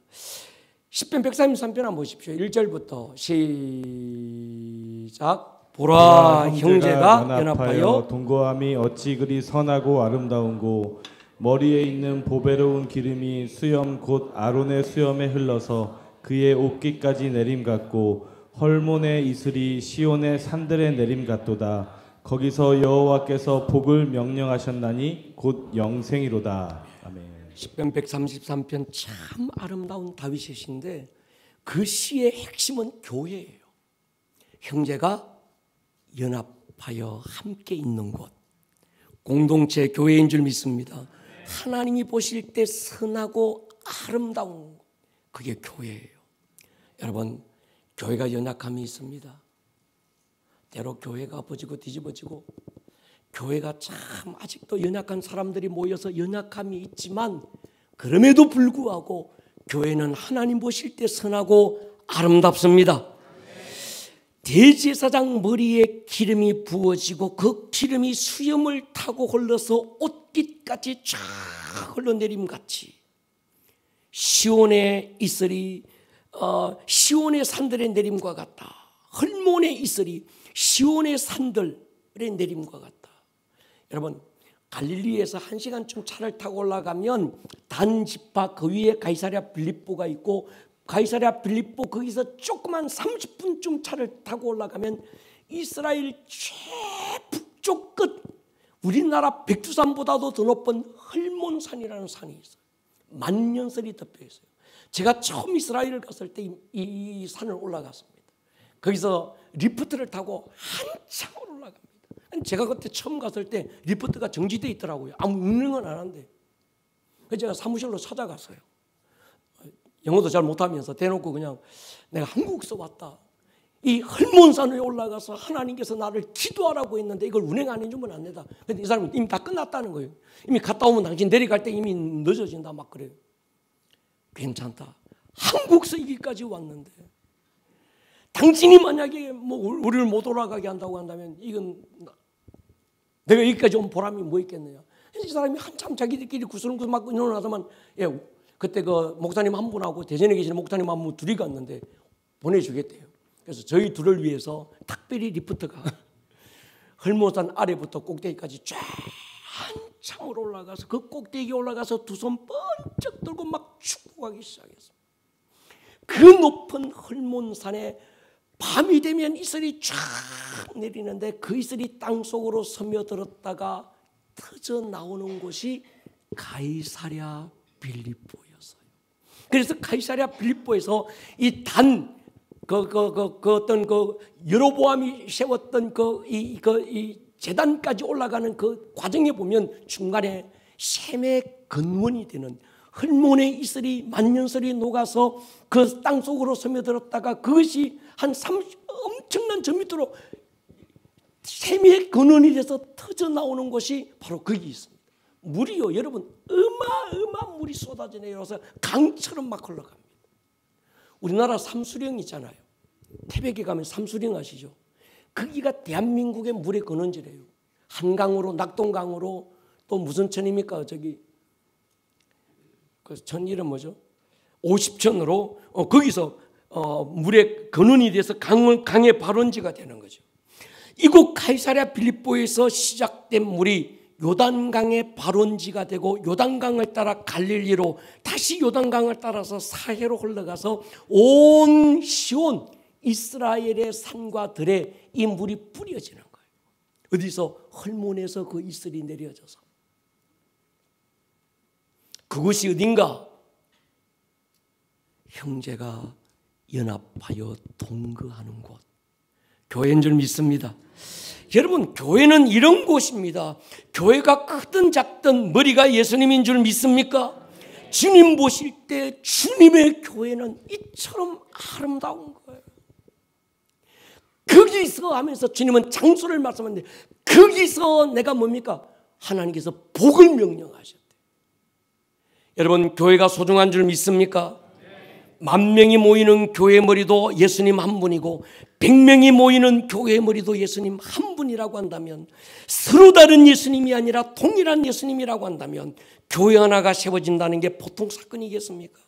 시편 133편 한번 보십시오. 1절부터 시작. 보라, 형제가 연합하여 동거함이 어찌 그리 선하고 아름다운고, 머리에 있는 보배로운 기름이 수염 곧 아론의 수염에 흘러서 그의 옵기까지 내림 같고, 헐몬의 이슬이 시온의 산들의 내림 같도다. 거기서 여호와께서 복을 명령하셨나니 곧 영생이로다. 아멘. 시편 133편 참 아름다운 다윗의 시인데 그 시의 핵심은 교회예요. 형제가 연합하여 함께 있는 곳, 공동체 교회인 줄 믿습니다. 하나님이 보실 때 선하고 아름다운 곳, 그게 교회예요. 여러분, 교회가 연약함이 있습니다. 때로 교회가 엎어지고 뒤집어지고, 교회가 참 아직도 연약한 사람들이 모여서 연약함이 있지만, 그럼에도 불구하고 교회는 하나님 보실 때 선하고 아름답습니다. 대제사장 머리에 기름이 부어지고 그 기름이 수염을 타고 흘러서 옷깃까지 쫙 흘러내림같이, 시온의 이슬이 시온의 산들의 내림과 같다. 헐몬의 이슬이 시온의 산들의 내림과 같다. 여러분, 갈릴리에서 1시간쯤 차를 타고 올라가면 단지파 그 위에 가이사랴 빌립보가 있고, 가이사랴 빌립보 거기서 조그만 30분쯤 차를 타고 올라가면 이스라엘 최북쪽 끝, 우리나라 백두산보다도 더 높은 헐몬산이라는 산이 있어요. 만년설이 덮여 있어요. 제가 처음 이스라엘을 갔을 때 이 산을 올라갔습니다. 거기서 리프트를 타고 한참 올라갑니다. 제가 그때 처음 갔을 때 리프트가 정지되어 있더라고요. 아무 운행은 안 한대. 그래서 제가 사무실로 찾아갔어요. 영어도 잘 못하면서 대놓고 그냥 내가 한국에서 왔다. 이 헐몬산에 올라가서 하나님께서 나를 기도하라고 했는데 이걸 운행 안 해주면 안 된다. 근데 이 사람은 이미 다 끝났다는 거예요. 이미 갔다 오면 당신 내려갈 때 이미 늦어진다 막 그래요. 괜찮다. 한국에서 여기까지 왔는데 당신이 만약에 뭐 우리를 못 올라가게 한다고 한다면 이건 내가 여기까지 온 보람이 뭐 있겠느냐. 이 사람이 한참 자기들끼리 구슬구슬 맞고 일어나서만 그때 그 목사님 한 분하고 대전에 계시는 목사님 한 분 둘이 갔는데 보내주겠대요. 그래서 저희 둘을 위해서 특별히 리프트가 헐모산 아래부터 꼭대기까지 쫙 한참으로 올라가서 그 꼭대기 올라가서 두 손 번쩍 들고 막 축복하기 시작했습니다. 그 높은 헐몬산에 밤이 되면 이슬이 쫙 내리는데 그 이슬이 땅속으로 스며들었다가 터져 나오는 곳이 가이사랴 빌립보였어요. 그래서 가이사랴 빌립보에서 이 어떤 여로보암이 세웠던 이 제단까지 올라가는 그 과정에 보면 중간에 셈의 근원이 되는 헐몬의 이슬이 만년설이 녹아서 그 땅속으로 스며들었다가 그것이 한 엄청난 저 밑으로 셈의 근원이 돼서 터져 나오는 곳이 바로 거기 있습니다. 물이요, 여러분, 어마어마한 물이 쏟아져 내려와서 강처럼 막 흘러갑니다. 우리나라 삼수령 있잖아요. 태백에 가면 삼수령 아시죠? 거기가 대한민국의 물의 근원지래요. 한강으로, 낙동강으로, 또 무슨 천입니까? 저기 그 천 이름 뭐죠? 50천으로 거기서 물의 근원이 돼서 강의 발원지가 되는 거죠. 이곳 가이사랴 빌립보에서 시작된 물이 요단강의 발원지가 되고 요단강을 따라 갈릴리로 다시 요단강을 따라서 사해로 흘러가서 온 시온 이스라엘의 산과 들에 이 물이 뿌려지는 거예요. 어디서? 헐몬에서 그 이슬이 내려져서. 그곳이 어딘가? 형제가 연합하여 동거하는 곳. 교회인 줄 믿습니다. 여러분, 교회는 이런 곳입니다. 교회가 크든 작든 머리가 예수님인 줄 믿습니까? 주님 보실 때 주님의 교회는 이처럼 아름다운 거예요. 거기서 하면서 주님은 장소를 말씀하는데 거기서 내가 뭡니까? 하나님께서 복을 명령하셨대요. 여러분, 교회가 소중한 줄 믿습니까? 10,000명이 모이는 교회 머리도 예수님 한 분이고 100명이 모이는 교회 머리도 예수님 한 분이라고 한다면, 서로 다른 예수님이 아니라 동일한 예수님이라고 한다면 교회 하나가 세워진다는 게 보통 사건이겠습니까?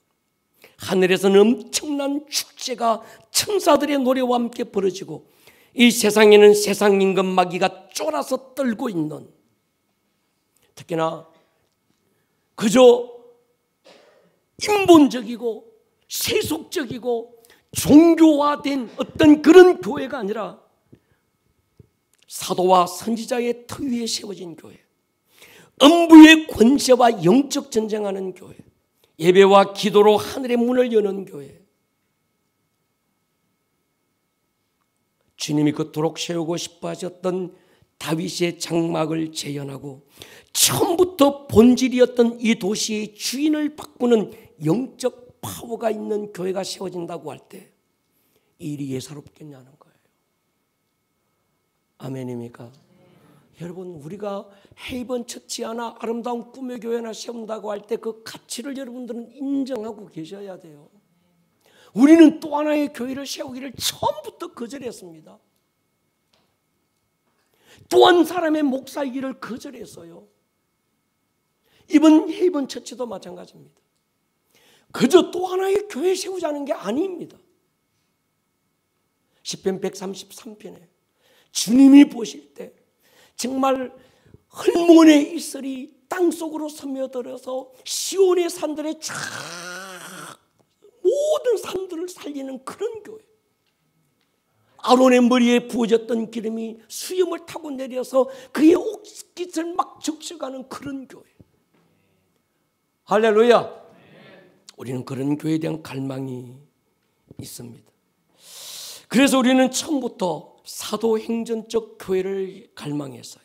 하늘에서는 엄청난 축제가 천사들의 노래와 함께 벌어지고 이 세상에는 세상 임금 마귀가 쫄아서 떨고 있는, 특히나 그저 인본적이고 세속적이고 종교화된 어떤 그런 교회가 아니라 사도와 선지자의 터 위에 세워진 교회, 음부의 권세와 영적 전쟁하는 교회, 예배와 기도로 하늘의 문을 여는 교회, 주님이 그토록 세우고 싶어 하셨던 다윗의 장막을 재현하고 처음부터 본질이었던 이 도시의 주인을 바꾸는 영적 파워가 있는 교회가 세워진다고 할 때 이 일이 예사롭겠냐는 거예요. 아멘입니까? 여러분, 우리가 헤이번 처치 하나, 아름다운 꿈의 교회 하나 세운다고 할 때 그 가치를 여러분들은 인정하고 계셔야 돼요. 우리는 또 하나의 교회를 세우기를 처음부터 거절했습니다. 또 한 사람의 목사이기를 거절했어요. 이번 헤이번 처치도 마찬가지입니다. 그저 또 하나의 교회 세우자는 게 아닙니다. 시편 133편에 주님이 보실 때 정말 헐몬의 이슬이 땅속으로 스며들어서 시온의 산들에 쫙 모든 산들을 살리는 그런 교회, 아론의 머리에 부어졌던 기름이 수염을 타고 내려서 그의 옷깃을 막 적셔가는 그런 교회. 할렐루야. 우리는 그런 교회에 대한 갈망이 있습니다. 그래서 우리는 처음부터 사도행전적 교회를 갈망했어요.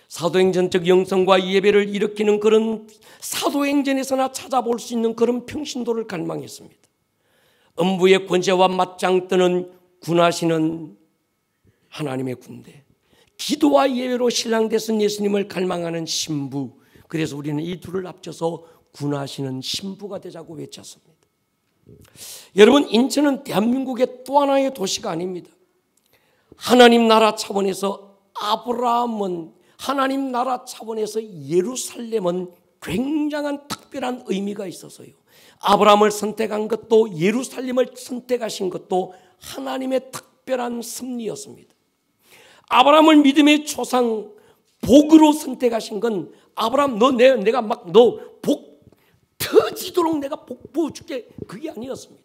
사도행전적 영성과 예배를 일으키는 그런 사도행전에서나 찾아볼 수 있는 그런 평신도를 갈망했습니다. 음부의 권세와 맞짱 뜨는 군하시는 하나님의 군대, 기도와 예배로 신랑되신 예수님을 갈망하는 신부. 그래서 우리는 이 둘을 합쳐서 군하시는 신부가 되자고 외쳤습니다. 여러분, 인천은 대한민국의 또 하나의 도시가 아닙니다. 하나님 나라 차원에서 아브라함은, 하나님 나라 차원에서 예루살렘은 굉장한 특별한 의미가 있어서요. 아브라함을 선택한 것도, 예루살렘을 선택하신 것도 하나님의 특별한 섭리였습니다. 아브라함을 믿음의 조상, 복으로 선택하신 건, 아브라함 내가 막 너 복 터지도록 내가 복 부어줄게, 그게 아니었습니다.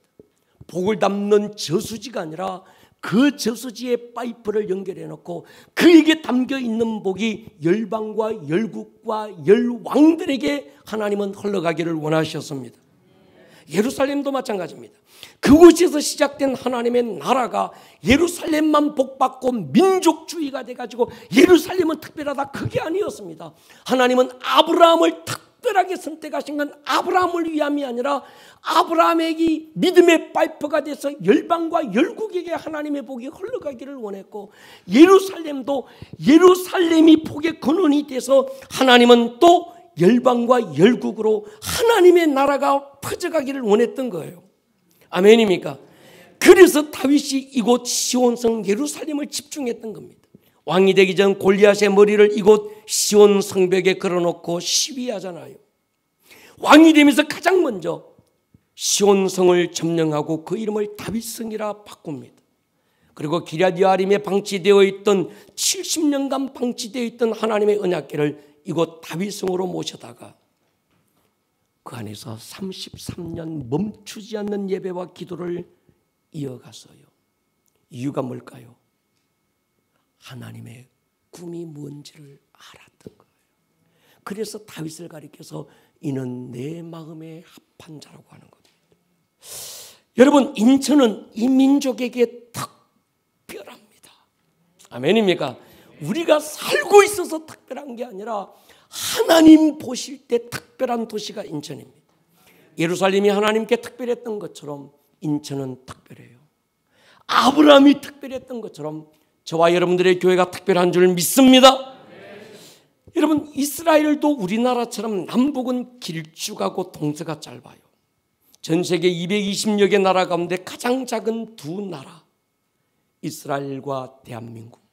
복을 담는 저수지가 아니라 그 저수지에 파이프를 연결해 놓고 그에게 담겨 있는 복이 열방과 열국과 열왕들에게 하나님은 흘러가기를 원하셨습니다. 예루살렘도 마찬가지입니다. 그곳에서 시작된 하나님의 나라가 예루살렘만 복받고 민족주의가 돼가지고 예루살렘은 특별하다, 그게 아니었습니다. 하나님은 아브라함을 특별하게 선택하신 건 아브라함을 위함이 아니라 아브라함에게 믿음의 파이프가 돼서 열방과 열국에게 하나님의 복이 흘러가기를 원했고, 예루살렘도 예루살렘이 복의 근원이 돼서 하나님은 또 열방과 열국으로 하나님의 나라가 퍼져가기를 원했던 거예요. 아멘입니까? 그래서 다윗이 이곳 시온성 예루살렘을 집중했던 겁니다. 왕이 되기 전 골리앗의 머리를 이곳 시온 성벽에 걸어놓고 시위하잖아요. 왕이 되면서 가장 먼저 시온성을 점령하고 그 이름을 다윗성이라 바꿉니다. 그리고 기럇여아림에 방치되어 있던 70년간 방치되어 있던 하나님의 언약궤를 이곳 다윗성으로 모셔다가 그 안에서 33년 멈추지 않는 예배와 기도를 이어갔어요. 이유가 뭘까요? 하나님의 꿈이 뭔지를 알았던 거예요. 그래서 다윗을 가리켜서 이는 내 마음에 합한 자라고 하는 겁니다. 여러분, 인천은 이 민족에게 특별합니다. 아멘입니까? 우리가 살고 있어서 특별한 게 아니라 하나님 보실 때 특별한 도시가 인천입니다. 예루살렘이 하나님께 특별했던 것처럼 인천은 특별해요. 아브라함이 특별했던 것처럼 저와 여러분들의 교회가 특별한 줄 믿습니다. 여러분, 이스라엘도 우리나라처럼 남북은 길쭉하고 동서가 짧아요. 전 세계 220여 개 나라 가운데 가장 작은 두 나라, 이스라엘과 대한민국.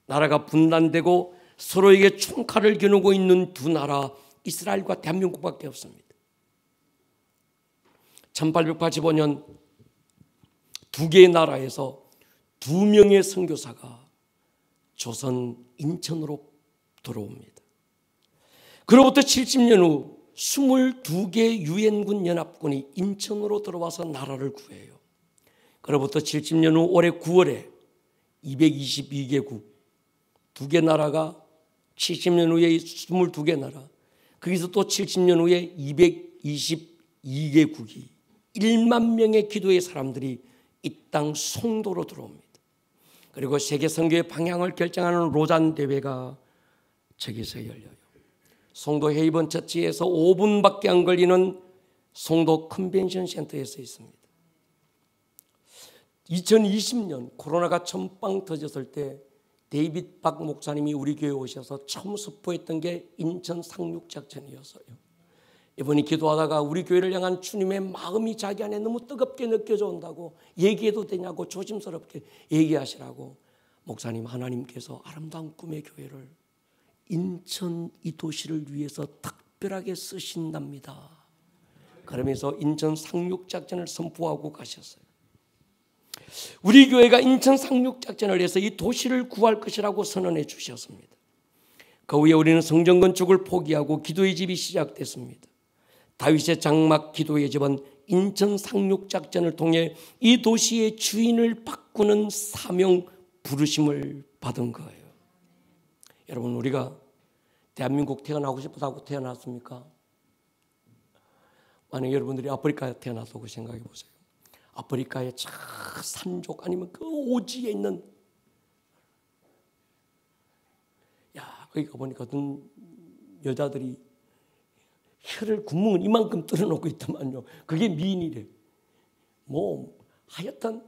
나라가 분단되고 서로에게 총칼을 겨누고 있는 두 나라, 이스라엘과 대한민국밖에 없습니다. 1885년 두 개의 나라에서 두 명의 선교사가 조선 인천으로 들어옵니다. 그로부터 70년 후 22개 유엔군 연합군이 인천으로 들어와서 나라를 구해요. 그로부터 70년 후 올해 9월에 222개국 두 개 나라가 70년 후에 22개 나라, 거기서 또 70년 후에 222개국이 1만 명의 기도의 사람들이 이 땅 송도로 들어옵니다. 그리고 세계 선교의 방향을 결정하는 로잔 대회가 저기서 열려요. 송도 헤이번 처치에서 5분밖에 안 걸리는 송도 컨벤션 센터에서 있습니다. 2020년 코로나가 처음 터졌을 때 데이빗 박 목사님이 우리 교회에 오셔서 처음 선포했던 게 인천 상륙작전이었어요. 이번에 기도하다가 우리 교회를 향한 주님의 마음이 자기 안에 너무 뜨겁게 느껴져 온다고, 얘기해도 되냐고 조심스럽게 얘기하시라고 목사님, 하나님께서 아름다운 꿈의 교회를 인천 이 도시를 위해서 특별하게 쓰신답니다. 그러면서 인천 상륙작전을 선포하고 가셨어요. 우리 교회가 인천 상륙작전을 해서 이 도시를 구할 것이라고 선언해 주셨습니다. 그 후에 우리는 성전 건축을 포기하고 기도의 집이 시작됐습니다. 다윗의 장막 기도의 집은 인천 상륙작전을 통해 이 도시의 주인을 바꾸는 사명 부르심을 받은 거예요. 여러분, 우리가 대한민국 태어나고 싶다고 태어났습니까? 만약 여러분들이 아프리카에 태어났다고 생각해 보세요. 아프리카의 저 산족 아니면 그 오지에 있는, 거기 가보니까 어떤 여자들이 혀를 구멍을 이만큼 뚫어놓고 있더만요. 그게 미인이래. 하여튼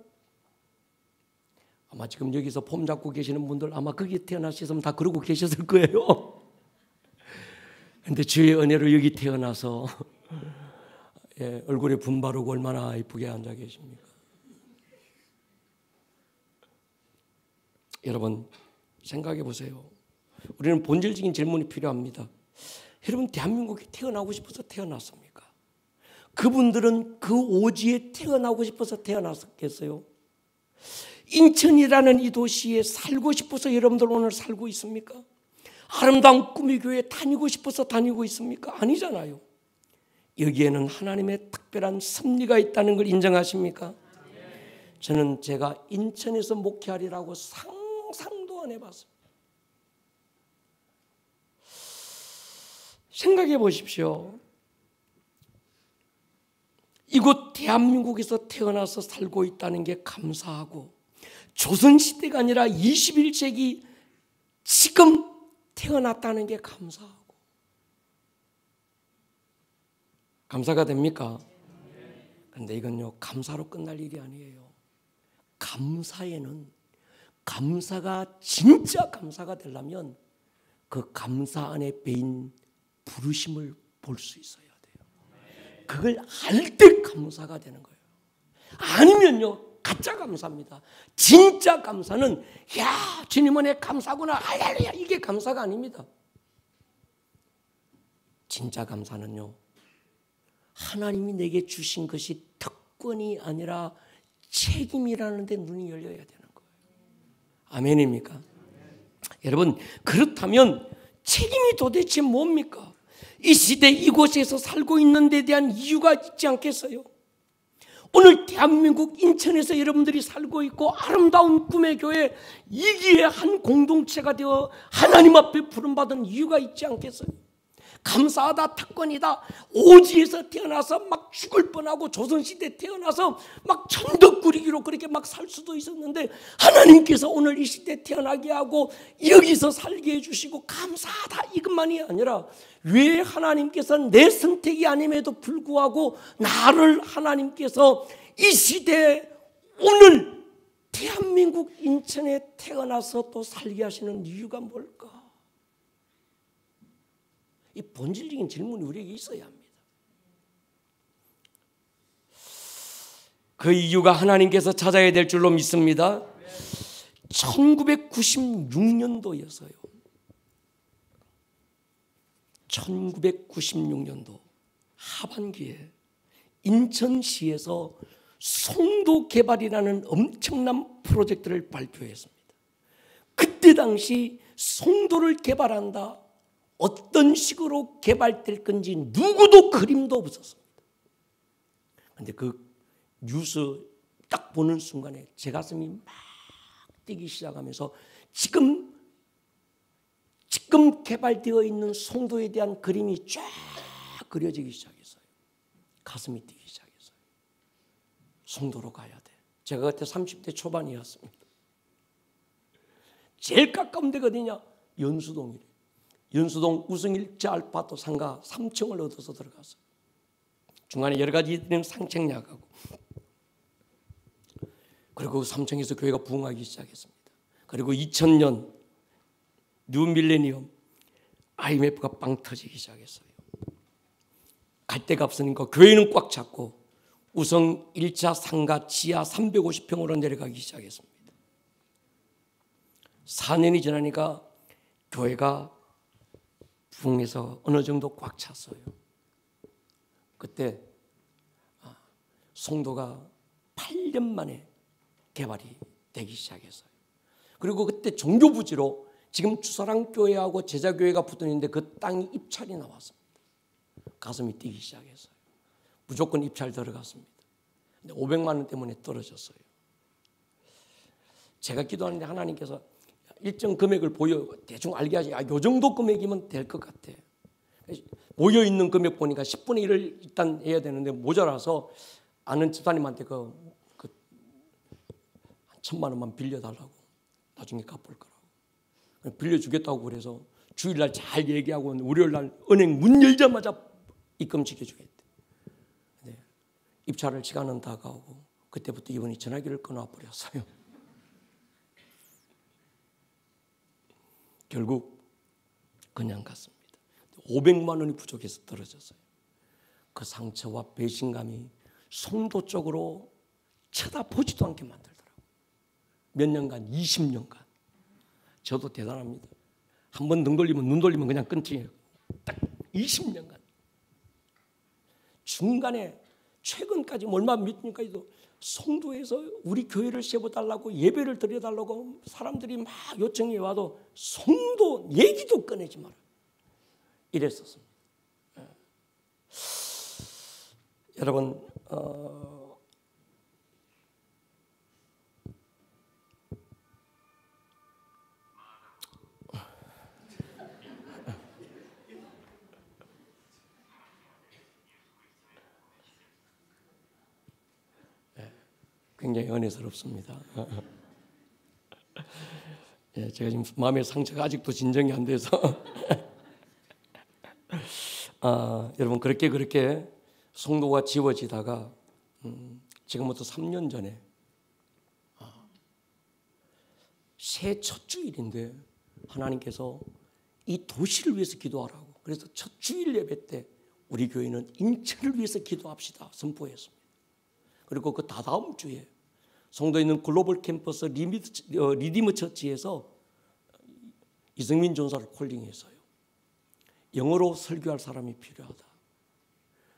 아마 지금 여기서 폼 잡고 계시는 분들 아마 거기에 태어나셨으면 다 그러고 계셨을 거예요. 그런데 주의 은혜로 여기 태어나서 얼굴에 분 바르고 얼마나 이쁘게 앉아 계십니까? 여러분, 생각해 보세요. 우리는 본질적인 질문이 필요합니다. 여러분, 대한민국에 태어나고 싶어서 태어났습니까? 그분들은 그 오지에 태어나고 싶어서 태어났겠어요? 인천이라는 이 도시에 살고 싶어서 여러분들 오늘 살고 있습니까? 아름다운 꿈의 교회에 다니고 싶어서 다니고 있습니까? 아니잖아요. 여기에는 하나님의 특별한 섭리가 있다는 걸 인정하십니까? 저는 제가 인천에서 목회하리라고 상상도 안 해봤어요. 생각해 보십시오. 이곳 대한민국에서 태어나서 살고 있다는 게 감사하고, 조선시대가 아니라 21세기 지금 태어났다는 게 감사하고. 감사가 됩니까? 그런데 이건요, 감사로 끝날 일이 아니에요. 감사에는, 감사가 진짜 감사가 되려면 그 감사 안에 배인 부르심을 볼 수 있어야 돼요. 그걸 알 때 감사가 되는 거예요. 아니면요, 가짜 감사입니다. 진짜 감사는 야, 주님 은혜 감사구나, 할렐루야, 이게 감사가 아닙니다. 진짜 감사는요, 하나님이 내게 주신 것이 특권이 아니라 책임이라는 데 눈이 열려야 되는 거예요. 아멘입니까? 여러분, 그렇다면 책임이 도대체 뭡니까? 이 시대 이곳에서 살고 있는 데 대한 이유가 있지 않겠어요? 오늘 대한민국 인천에서 여러분들이 살고 있고 아름다운 꿈의 교회, 이기의 한 공동체가 되어 하나님 앞에 부름받은 이유가 있지 않겠어요? 감사하다, 특권이다, 오지에서 태어나서 막 죽을 뻔하고 조선시대 태어나서 막 천덕꾸리기로 그렇게 막 살 수도 있었는데, 하나님께서 오늘 이 시대 태어나게 하고 여기서 살게 해주시고 감사하다, 이것만이 아니라 왜 하나님께서 내 선택이 아님에도 불구하고 나를 하나님께서 이 시대에 오늘 대한민국 인천에 태어나서 또 살게 하시는 이유가 뭘까? 이 본질적인 질문이 우리에게 있어야 합니다. 그 이유가 하나님께서 찾아야 될 줄로 믿습니다. 1996년도였어요. 1996년도 하반기에 인천시에서 송도 개발이라는 엄청난 프로젝트를 발표했습니다. 그때 당시 송도를 개발한다, 어떤 식으로 개발될 건지 누구도 그림도 없었습니다. 그런데 그 뉴스 딱 보는 순간에 제 가슴이 막 뛰기 시작하면서 지금 개발되어 있는 송도에 대한 그림이 쫙 그려지기 시작했어요. 가슴이 뛰기 시작했어요. 송도로 가야 돼. 제가 그때 30대 초반이었습니다. 제일 가까운 데가 어디냐? 연수동이래요. 연수동 우성일자 알파토 상가 3층을 얻어서 들어갔어요. 중간에 여러 가지 있는 상책약하고, 그리고 3층에서 교회가 부흥하기 시작했습니다. 그리고 2000년 뉴 밀레니엄 IMF가 빵 터지기 시작했어요. 갈 데가 없으니까 교회는 꽉 찼고 우성 1차 상가 지하 350평으로 내려가기 시작했습니다. 4년이 지나니까 교회가 부흥해서 어느 정도 꽉 찼어요. 그때 송도가 8년 만에 개발이 되기 시작했어요. 그리고 그때 종교부지로 지금 주사랑교회하고 제자교회가 붙어있는데 그 땅이 입찰이 나왔습니다. 가슴이 뛰기 시작했어요. 무조건 입찰 들어갔습니다. 근데 500만 원 때문에 떨어졌어요. 제가 기도하는데 하나님께서 일정 금액을 보여 대충 알게 하시, 요 정도 금액이면 될 것 같아. 모여있는 금액 보니까 10분의 1을 일단 해야 되는데 모자라서 아는 집사님한테 그 1,000만 원만 빌려달라고, 나중에 갚을 거라고. 빌려주겠다고 그래서 주일날 잘 얘기하고 월요일날 은행 문 열자마자 입금 지켜주겠대. 네. 입찰할 시간은 다가오고 그때부터 이분이 전화기를 끊어버렸어요. 결국 그냥 갔습니다. 500만 원이 부족해서 떨어졌어요. 그 상처와 배신감이 송도 쪽으로 쳐다보지도 않게 만들더라고요. 몇 년간, 20년간. 저도 대단합니다. 한 번 눈 돌리면 그냥 끊지. 딱 20년간. 중간에 최근까지 얼마 몇년까지도 성도에서 우리 교회를 세워달라고 예배를 드려달라고 사람들이 막 요청이 와도 성도 얘기도 꺼내지 마라 이랬었습니다. 여러분 굉장히 은혜스럽습니다. 예, 제가 지금 마음의 상처가 아직도 진정이 안 돼서 여러분 그렇게 성도가 지워지다가 지금부터 3년 전에 새 첫 주일인데 하나님께서 이 도시를 위해서 기도하라고 그래서 첫 주일 예배 때 우리 교회는 인천을 위해서 기도합시다 선포했습니다. 그리고 그 다다음 주에 성도에 있는 글로벌 캠퍼스 리디머 처치에서 이승민 전사를 콜링했어요. 영어로 설교할 사람이 필요하다.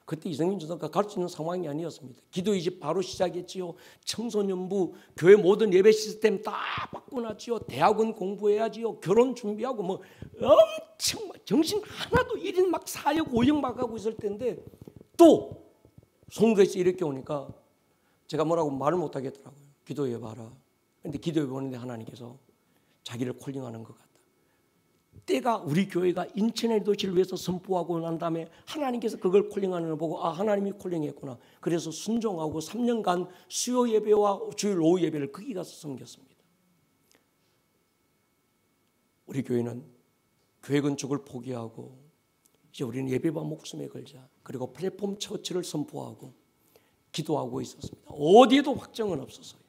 그때 이승민 전사가 갈 수 있는 상황이 아니었습니다. 기도 이제 바로 시작했지요. 청소년부, 교회 모든 예배 시스템 다 바꿔놨지요. 대학원 공부해야지요. 결혼 준비하고 뭐 엄청 정신 하나도 1인 막 4역 5역 막 하고 있을 텐데 또 성도에서 이렇게 오니까 제가 뭐라고 말을 못 하겠더라고요. 기도해 봐라. 그런데 기도해 보는데 하나님께서 자기를 콜링하는 것 같다. 때가 우리 교회가 인천의 도시를 위해서 선포하고 난 다음에 하나님께서 그걸 콜링하는 걸 보고 하나님이 콜링했구나. 그래서 순종하고 3년간 수요 예배와 주일 오후 예배를 거기 가서 섬겼습니다. 우리 교회는 교회 건축을 포기하고 이제 우리는 예배와 목숨에 걸자. 그리고 플랫폼 처치를 선포하고 기도하고 있었습니다. 어디에도 확정은 없었어요.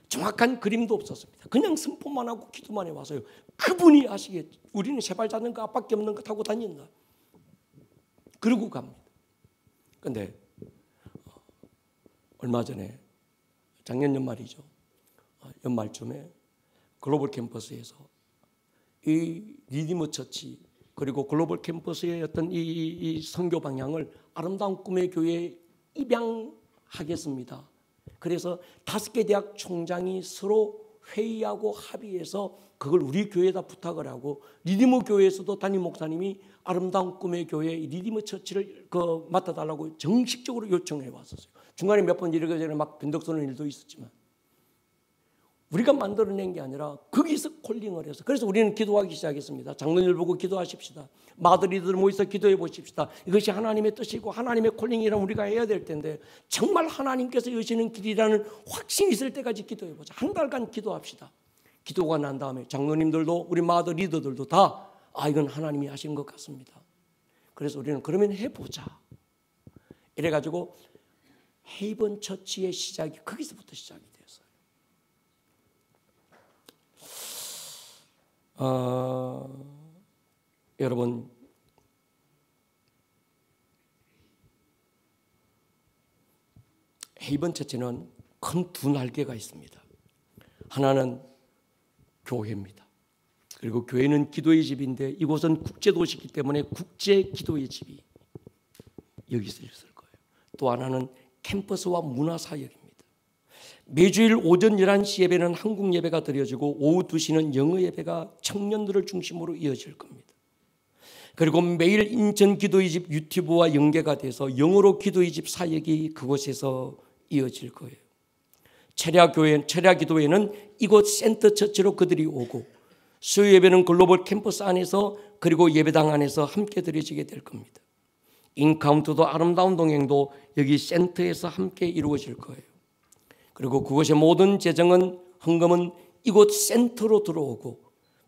정확한 그림도 없었습니다. 그냥 선포만 하고 기도만 해와서요. 그분이 아시겠죠. 우리는 세발 자는 거 앞밖에 없는 거 타고 다닌다. 그러고 갑니다. 그런데 얼마 전에 작년 연말이죠. 연말쯤에 글로벌 캠퍼스에서 이 리디머 처치 그리고 글로벌 캠퍼스의 어떤 이 선교 방향을 아름다운 꿈의 교회에 입양하겠습니다. 그래서 5개 대학 총장이 서로 회의하고 합의해서 그걸 우리 교회에다 부탁을 하고 리디머 교회에서도 담임 목사님이 아름다운 꿈의 교회 리디머 처치를 맡아달라고 정식적으로 요청해 왔었어요. 중간에 몇 번 이러고저러 막 변덕스러운 일도 있었지만 우리가 만들어낸 게 아니라 거기서 콜링을 해서 그래서 우리는 기도하기 시작했습니다. 장로님을 보고 기도하십시다. 마드리드를 모여서 기도해 보십시다. 이것이 하나님의 뜻이고 하나님의 콜링이라면 우리가 해야 될 텐데 정말 하나님께서 여시는 길이라는 확신이 있을 때까지 기도해 보자. 한 달간 기도합시다. 기도가 난 다음에 장로님들도 우리 마드리드들도 다 이건 하나님이 하신 것 같습니다. 그래서 우리는 그러면 해보자. 이래가지고 헤이븐 처치의 시작이 거기서부터 시작이 됐어요. 여러분 헤이븐 처치는 큰 두 날개가 있습니다. 하나는 교회입니다. 그리고 교회는 기도의 집인데 이곳은 국제도시이기 때문에 국제 기도의 집이 여기서 있을 거예요. 또 하나는 캠퍼스와 문화사역입니다. 매주일 오전 11시 예배는 한국 예배가 드려지고 오후 2시는 영어 예배가 청년들을 중심으로 이어질 겁니다. 그리고 매일 인천 기도의 집 유튜브와 연계가 돼서 영어로 기도의 집 사역이 그곳에서 이어질 거예요. 체랴 기도회는 이곳 센터 처치로 그들이 오고 수요 예배는 글로벌 캠퍼스 안에서 그리고 예배당 안에서 함께 드려지게 될 겁니다. 인카운트도 아름다운 동행도 여기 센터에서 함께 이루어질 거예요. 그리고 그곳의 모든 재정은 헌금은 이곳 센터로 들어오고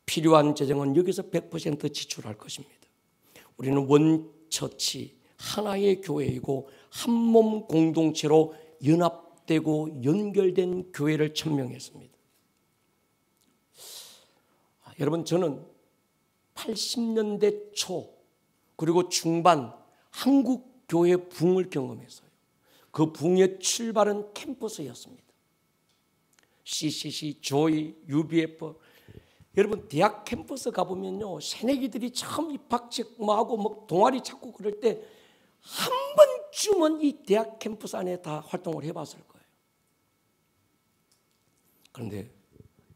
필요한 재정은 여기서 100% 지출할 것입니다. 우리는 원처치 하나의 교회이고 한 몸 공동체로 연합되고 연결된 교회를 천명했습니다. 여러분 저는 80년대 초 그리고 중반 한국 교회 붕을 경험했어요. 그 붕의 출발은 캠퍼스였습니다. CCC, 조이, UBF. 여러분 대학 캠퍼스 가보면요 새내기들이 처음 입학식 하고 뭐 동아리 찾고 그럴 때 한 번 번쯤은 이 대학 캠퍼스 안에 다 활동을 해봤을 거예요. 그런데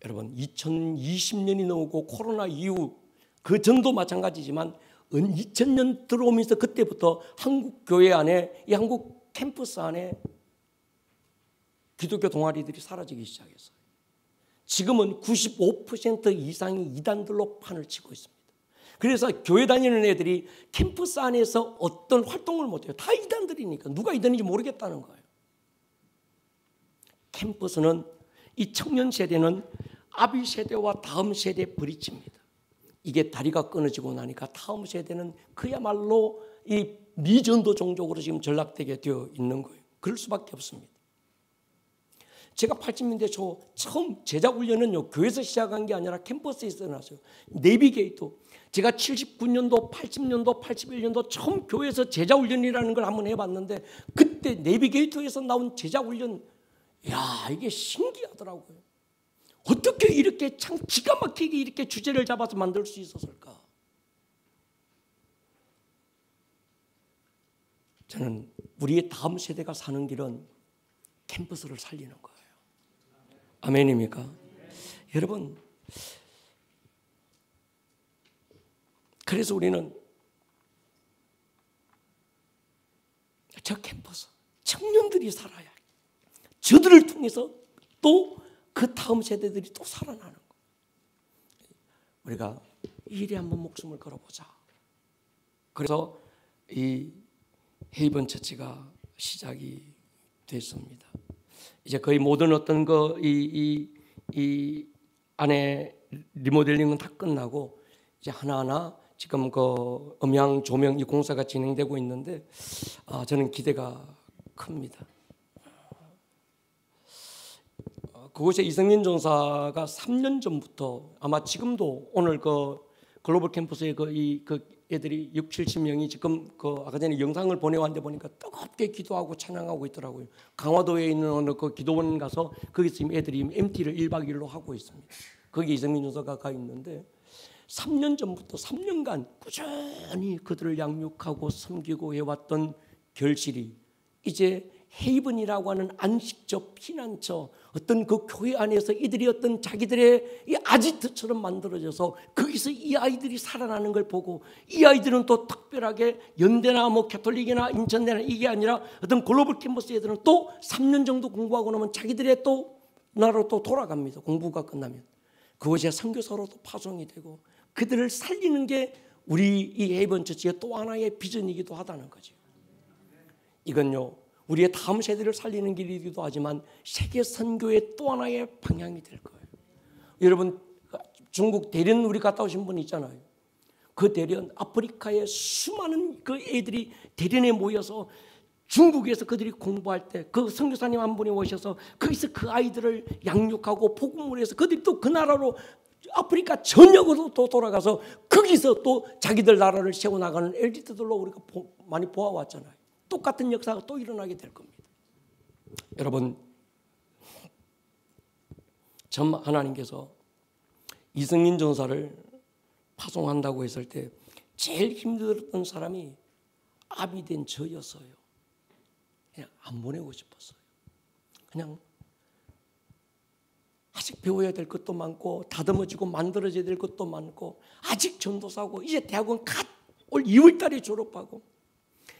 여러분 2020년이 넘고 코로나 이후 그 전도 마찬가지지만 2000년 들어오면서 그때부터 한국 교회 안에 이 한국 캠퍼스 안에 기독교 동아리들이 사라지기 시작했어요. 지금은 95% 이상이 이단들로 판을 치고 있습니다. 그래서 교회 다니는 애들이 캠퍼스 안에서 어떤 활동을 못해요. 다 이단들이니까 누가 이단인지 모르겠다는 거예요. 캠퍼스는 이 청년 세대는 아비 세대와 다음 세대의 브릿지입니다. 이게 다리가 끊어지고 나니까 다음 세대는 그야말로 이 미전도 종족으로 지금 전락되게 되어 있는 거예요. 그럴 수밖에 없습니다. 제가 80년대 초 처음 제자훈련은요 교회에서 시작한 게 아니라 캠퍼스에서 나왔어요. 내비게이터. 제가 79년도, 80년도, 81년도 처음 교회에서 제자훈련이라는 걸 한번 해봤는데 그때 내비게이터에서 나온 제자훈련, 야 이게 신기하더라고요. 어떻게 이렇게 참 기가 막히게 이렇게 주제를 잡아서 만들 수 있었을까? 저는 우리의 다음 세대가 사는 길은 캠퍼스를 살리는 거예요. 아멘입니까? 여러분, 그래서 우리는 저 캠퍼스, 청년들이 살아야 저들을 통해서 또 그 다음 세대들이 또 살아나는 거예요. 우리가 이 일에 한번 목숨을 걸어보자. 그래서 이 헤이븐 처치가 시작이 됐습니다. 이제 거의 모든 어떤 이 안에 리모델링은 다 끝나고 이제 하나하나 지금 그 음향 조명 이 공사가 진행되고 있는데 저는 기대가 큽니다. 그곳에 이성민 전사가 3년 전부터 아마 지금도 오늘 그 글로벌 캠퍼스에 그 애들이 60-70명이 지금 그 아까 전에 영상을 보내왔는데 보니까 뜨겁게 기도하고 찬양하고 있더라고요. 강화도에 있는 어느 그 기도원 가서 거기서 지금 애들이 MT를 1박 2일로 하고 있습니다. 거기 이성민 전사가 가 있는데 3년 전부터 3년간 꾸준히 그들을 양육하고 섬기고 해왔던 결실이 이제 헤이븐이라고 하는 안식처, 피난처, 어떤 그 교회 안에서 이들이 어떤 자기들의 이 아지트처럼 만들어져서 거기서 이 아이들이 살아나는 걸 보고 이 아이들은 또 특별하게 연대나 뭐 가톨릭이나 인천대나 이게 아니라 어떤 글로벌 캠퍼스 애들은 또 3년 정도 공부하고 나면 자기들의 또 나라로 또 돌아갑니다. 공부가 끝나면. 그것이 선교사로도 파송이 되고 그들을 살리는 게 우리 이 헤이븐 처치의 또 하나의 비전이기도 하다는 거죠. 이건요. 우리의 다음 세대를 살리는 길이기도 하지만 세계 선교의 또 하나의 방향이 될 거예요. 여러분 중국 대련 우리 갔다 오신 분 있잖아요. 그 대련 아프리카의 수많은 그 애들이 대련에 모여서 중국에서 그들이 공부할 때 그 선교사님 한 분이 오셔서 거기서 그 아이들을 양육하고 복음을 해서 그들이 또 그 나라로 아프리카 전역으로 또 돌아가서 거기서 또 자기들 나라를 세워나가는 엘리트들로 우리가 많이 보아왔잖아요. 똑같은 역사가 또 일어나게 될 겁니다. 여러분, 전 하나님께서 이성민 전사를 파송한다고 했을 때 제일 힘들었던 사람이 아비 된 저였어요. 그냥 안 보내고 싶었어요. 그냥 아직 배워야 될 것도 많고 다듬어지고 만들어져야 될 것도 많고 아직 전도사고 이제 대학원 갓 올 2월 달에 졸업하고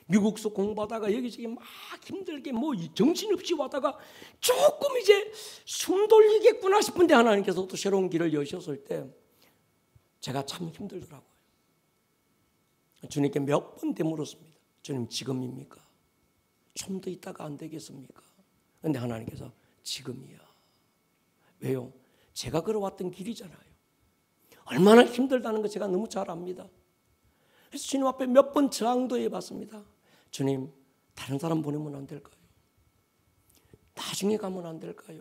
미국서 공부하다가 여기저기 막 힘들게 뭐 정신없이 와다가 조금 이제 숨 돌리겠구나 싶은데 하나님께서 또 새로운 길을 여셨을 때 제가 참 힘들더라고요. 주님께 몇 번 되물었습니다. 주님 지금입니까? 좀 더 있다가 안 되겠습니까? 그런데 하나님께서 지금이야. 왜요? 제가 걸어왔던 길이잖아요. 얼마나 힘들다는 거 제가 너무 잘 압니다. 그래서 주님 앞에 몇 번 저항도 해봤습니다. 주님, 다른 사람 보내면 안 될까요? 나중에 가면 안 될까요?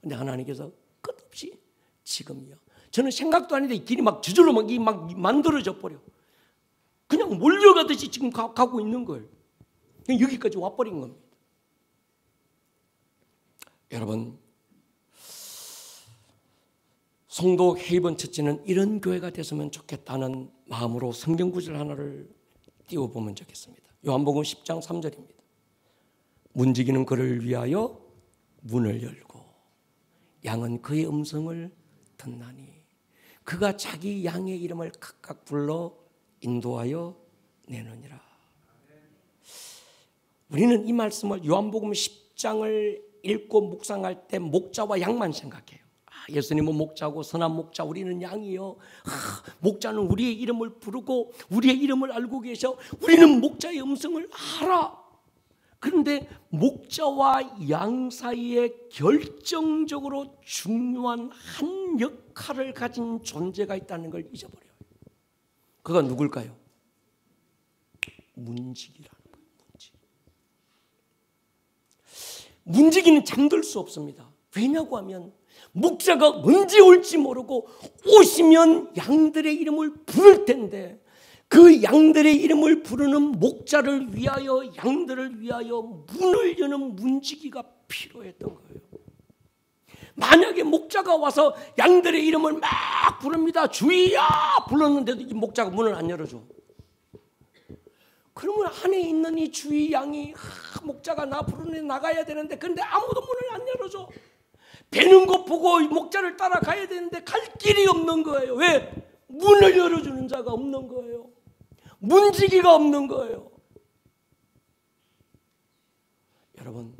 근데 하나님께서 끝없이 지금이야. 저는 생각도 안 했는데 길이 막 저절로 막 만들어져 버려. 그냥 몰려가듯이 지금 가고 있는 거예요. 그냥 여기까지 와버린 겁니다. 여러분, 송도 헤이븐 처치는 이런 교회가 됐으면 좋겠다는 마음으로 성경 구절 하나를 띄워보면 좋겠습니다. 요한복음 10장 3절입니다. 문지기는 그를 위하여 문을 열고 양은 그의 음성을 듣나니 그가 자기 양의 이름을 각각 불러 인도하여 내느니라. 우리는 이 말씀을 요한복음 10장을 읽고 묵상할 때 목자와 양만 생각해요. 예수님은 목자고 선한 목자, 우리는 양이요. 목자는 우리의 이름을 부르고 우리의 이름을 알고 계셔. 우리는 목자의 음성을 알아. 그런데 목자와 양 사이에 결정적으로 중요한 한 역할을 가진 존재가 있다는 걸 잊어버려요. 그가 누굴까요? 문지기라는 거예요. 문지기는 잠들 수 없습니다. 왜냐고 하면 목자가 언제 올지 모르고 오시면 양들의 이름을 부를 텐데 그 양들의 이름을 부르는 목자를 위하여 양들을 위하여 문을 여는 문지기가 필요했던 거예요. 만약에 목자가 와서 양들의 이름을 막 부릅니다. 주희야 불렀는데도 이 목자가 문을 안 열어줘. 그러면 안에 있는 이 주희 양이 목자가 나 부르는데 나가야 되는데 그런데 아무도 문을 안 열어줘. 배는 거 보고 목자를 따라가야 되는데 갈 길이 없는 거예요. 왜? 문을 열어주는 자가 없는 거예요. 문지기가 없는 거예요. 여러분,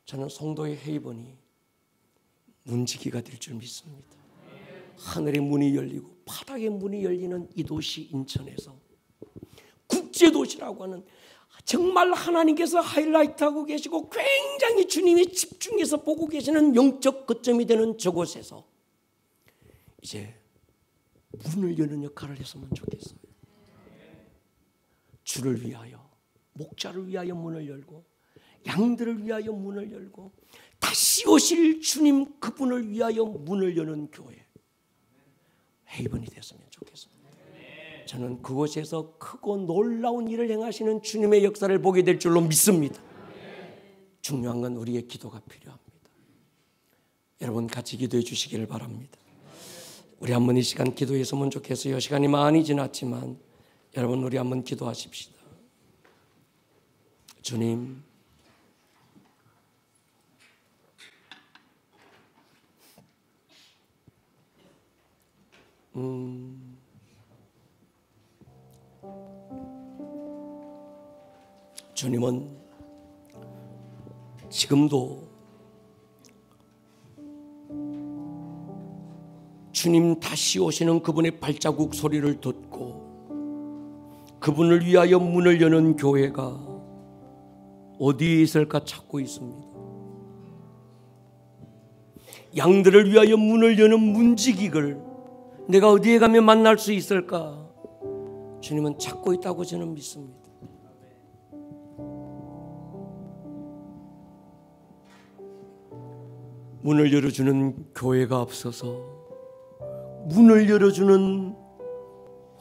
저는 성도의 헤이번이 문지기가 될 줄 믿습니다. 하늘의 문이 열리고 바닥의 문이 열리는 이 도시 인천에서 국제도시라고 하는 정말 하나님께서 하이라이트하고 계시고 굉장히 주님이 집중해서 보고 계시는 영적 거점이 되는 저곳에서 이제 문을 여는 역할을 했으면 좋겠어요. 주를 위하여, 목자를 위하여 문을 열고 양들을 위하여 문을 열고 다시 오실 주님 그분을 위하여 문을 여는 교회 헤이번이 됐으면 좋겠습니다. 저는 그곳에서 크고 놀라운 일을 행하시는 주님의 역사를 보게 될 줄로 믿습니다. 중요한 건 우리의 기도가 필요합니다. 여러분 같이 기도해 주시기를 바랍니다. 우리 한번 이 시간 기도했으면 좋겠어요. 시간이 많이 지났지만 여러분 우리 한번 기도하십시다. 주님, 주님은 지금도 주님 다시 오시는 그분의 발자국 소리를 듣고 그분을 위하여 문을 여는 교회가 어디에 있을까 찾고 있습니다. 양들을 위하여 문을 여는 문지기를 내가 어디에 가면 만날 수 있을까? 주님은 찾고 있다고 저는 믿습니다. 문을 열어주는 교회가 없어서 문을 열어주는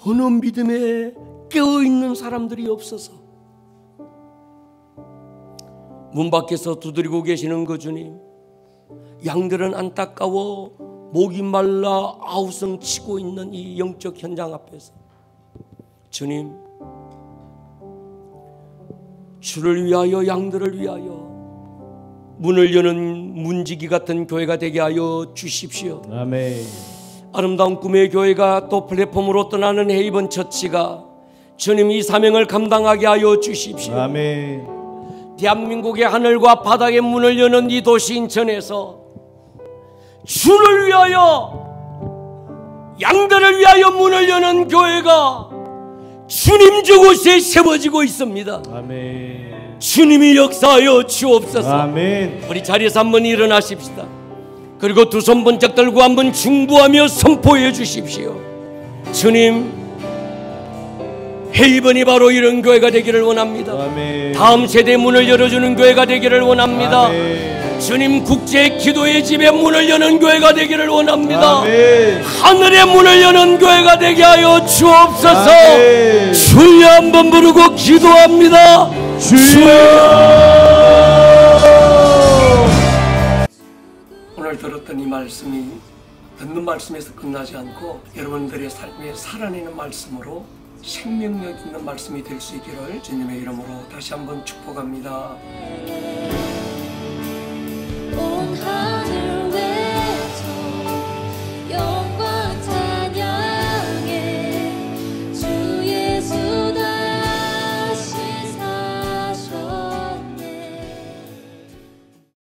어느 믿음에 깨어있는 사람들이 없어서 문 밖에서 두드리고 계시는 그 주님, 양들은 안타까워 목이 말라 아우성 치고 있는 이 영적 현장 앞에서 주님, 주를 위하여 양들을 위하여 문을 여는 문지기 같은 교회가 되게 하여 주십시오. 아멘. 아름다운 꿈의 교회가 또 플랫폼으로 떠나는 헤이번 처치가 주님 이 사명을 감당하게 하여 주십시오. 아멘. 대한민국의 하늘과 바닥의 문을 여는 이 도시 인천에서 주를 위하여 양들을 위하여 문을 여는 교회가 주님 저곳에 세워지고 있습니다. 아멘. 주님이 역사하여 주옵소서. 아멘. 우리 자리에서 한번 일어나십시다. 그리고 두 손 번쩍 들고 한번 중보하며 선포해 주십시오. 주님, 헤이번이 바로 이런 교회가 되기를 원합니다. 아멘. 다음 세대 문을 열어주는 교회가 되기를 원합니다. 아멘. 주님, 국제 기도의 집에 문을 여는 교회가 되기를 원합니다. 아멘. 하늘의 문을 여는 교회가 되게 하여 주옵소서. 아멘. 주여 한번 부르고 기도합니다. 주여. 오늘 들었던 이 말씀이 듣는 말씀에서 끝나지 않고 여러분들의 삶에 살아내는 말씀으로 생명력 있는 말씀이 될 수 있기를 주님의 이름으로 다시 한번 축복합니다. 온 하늘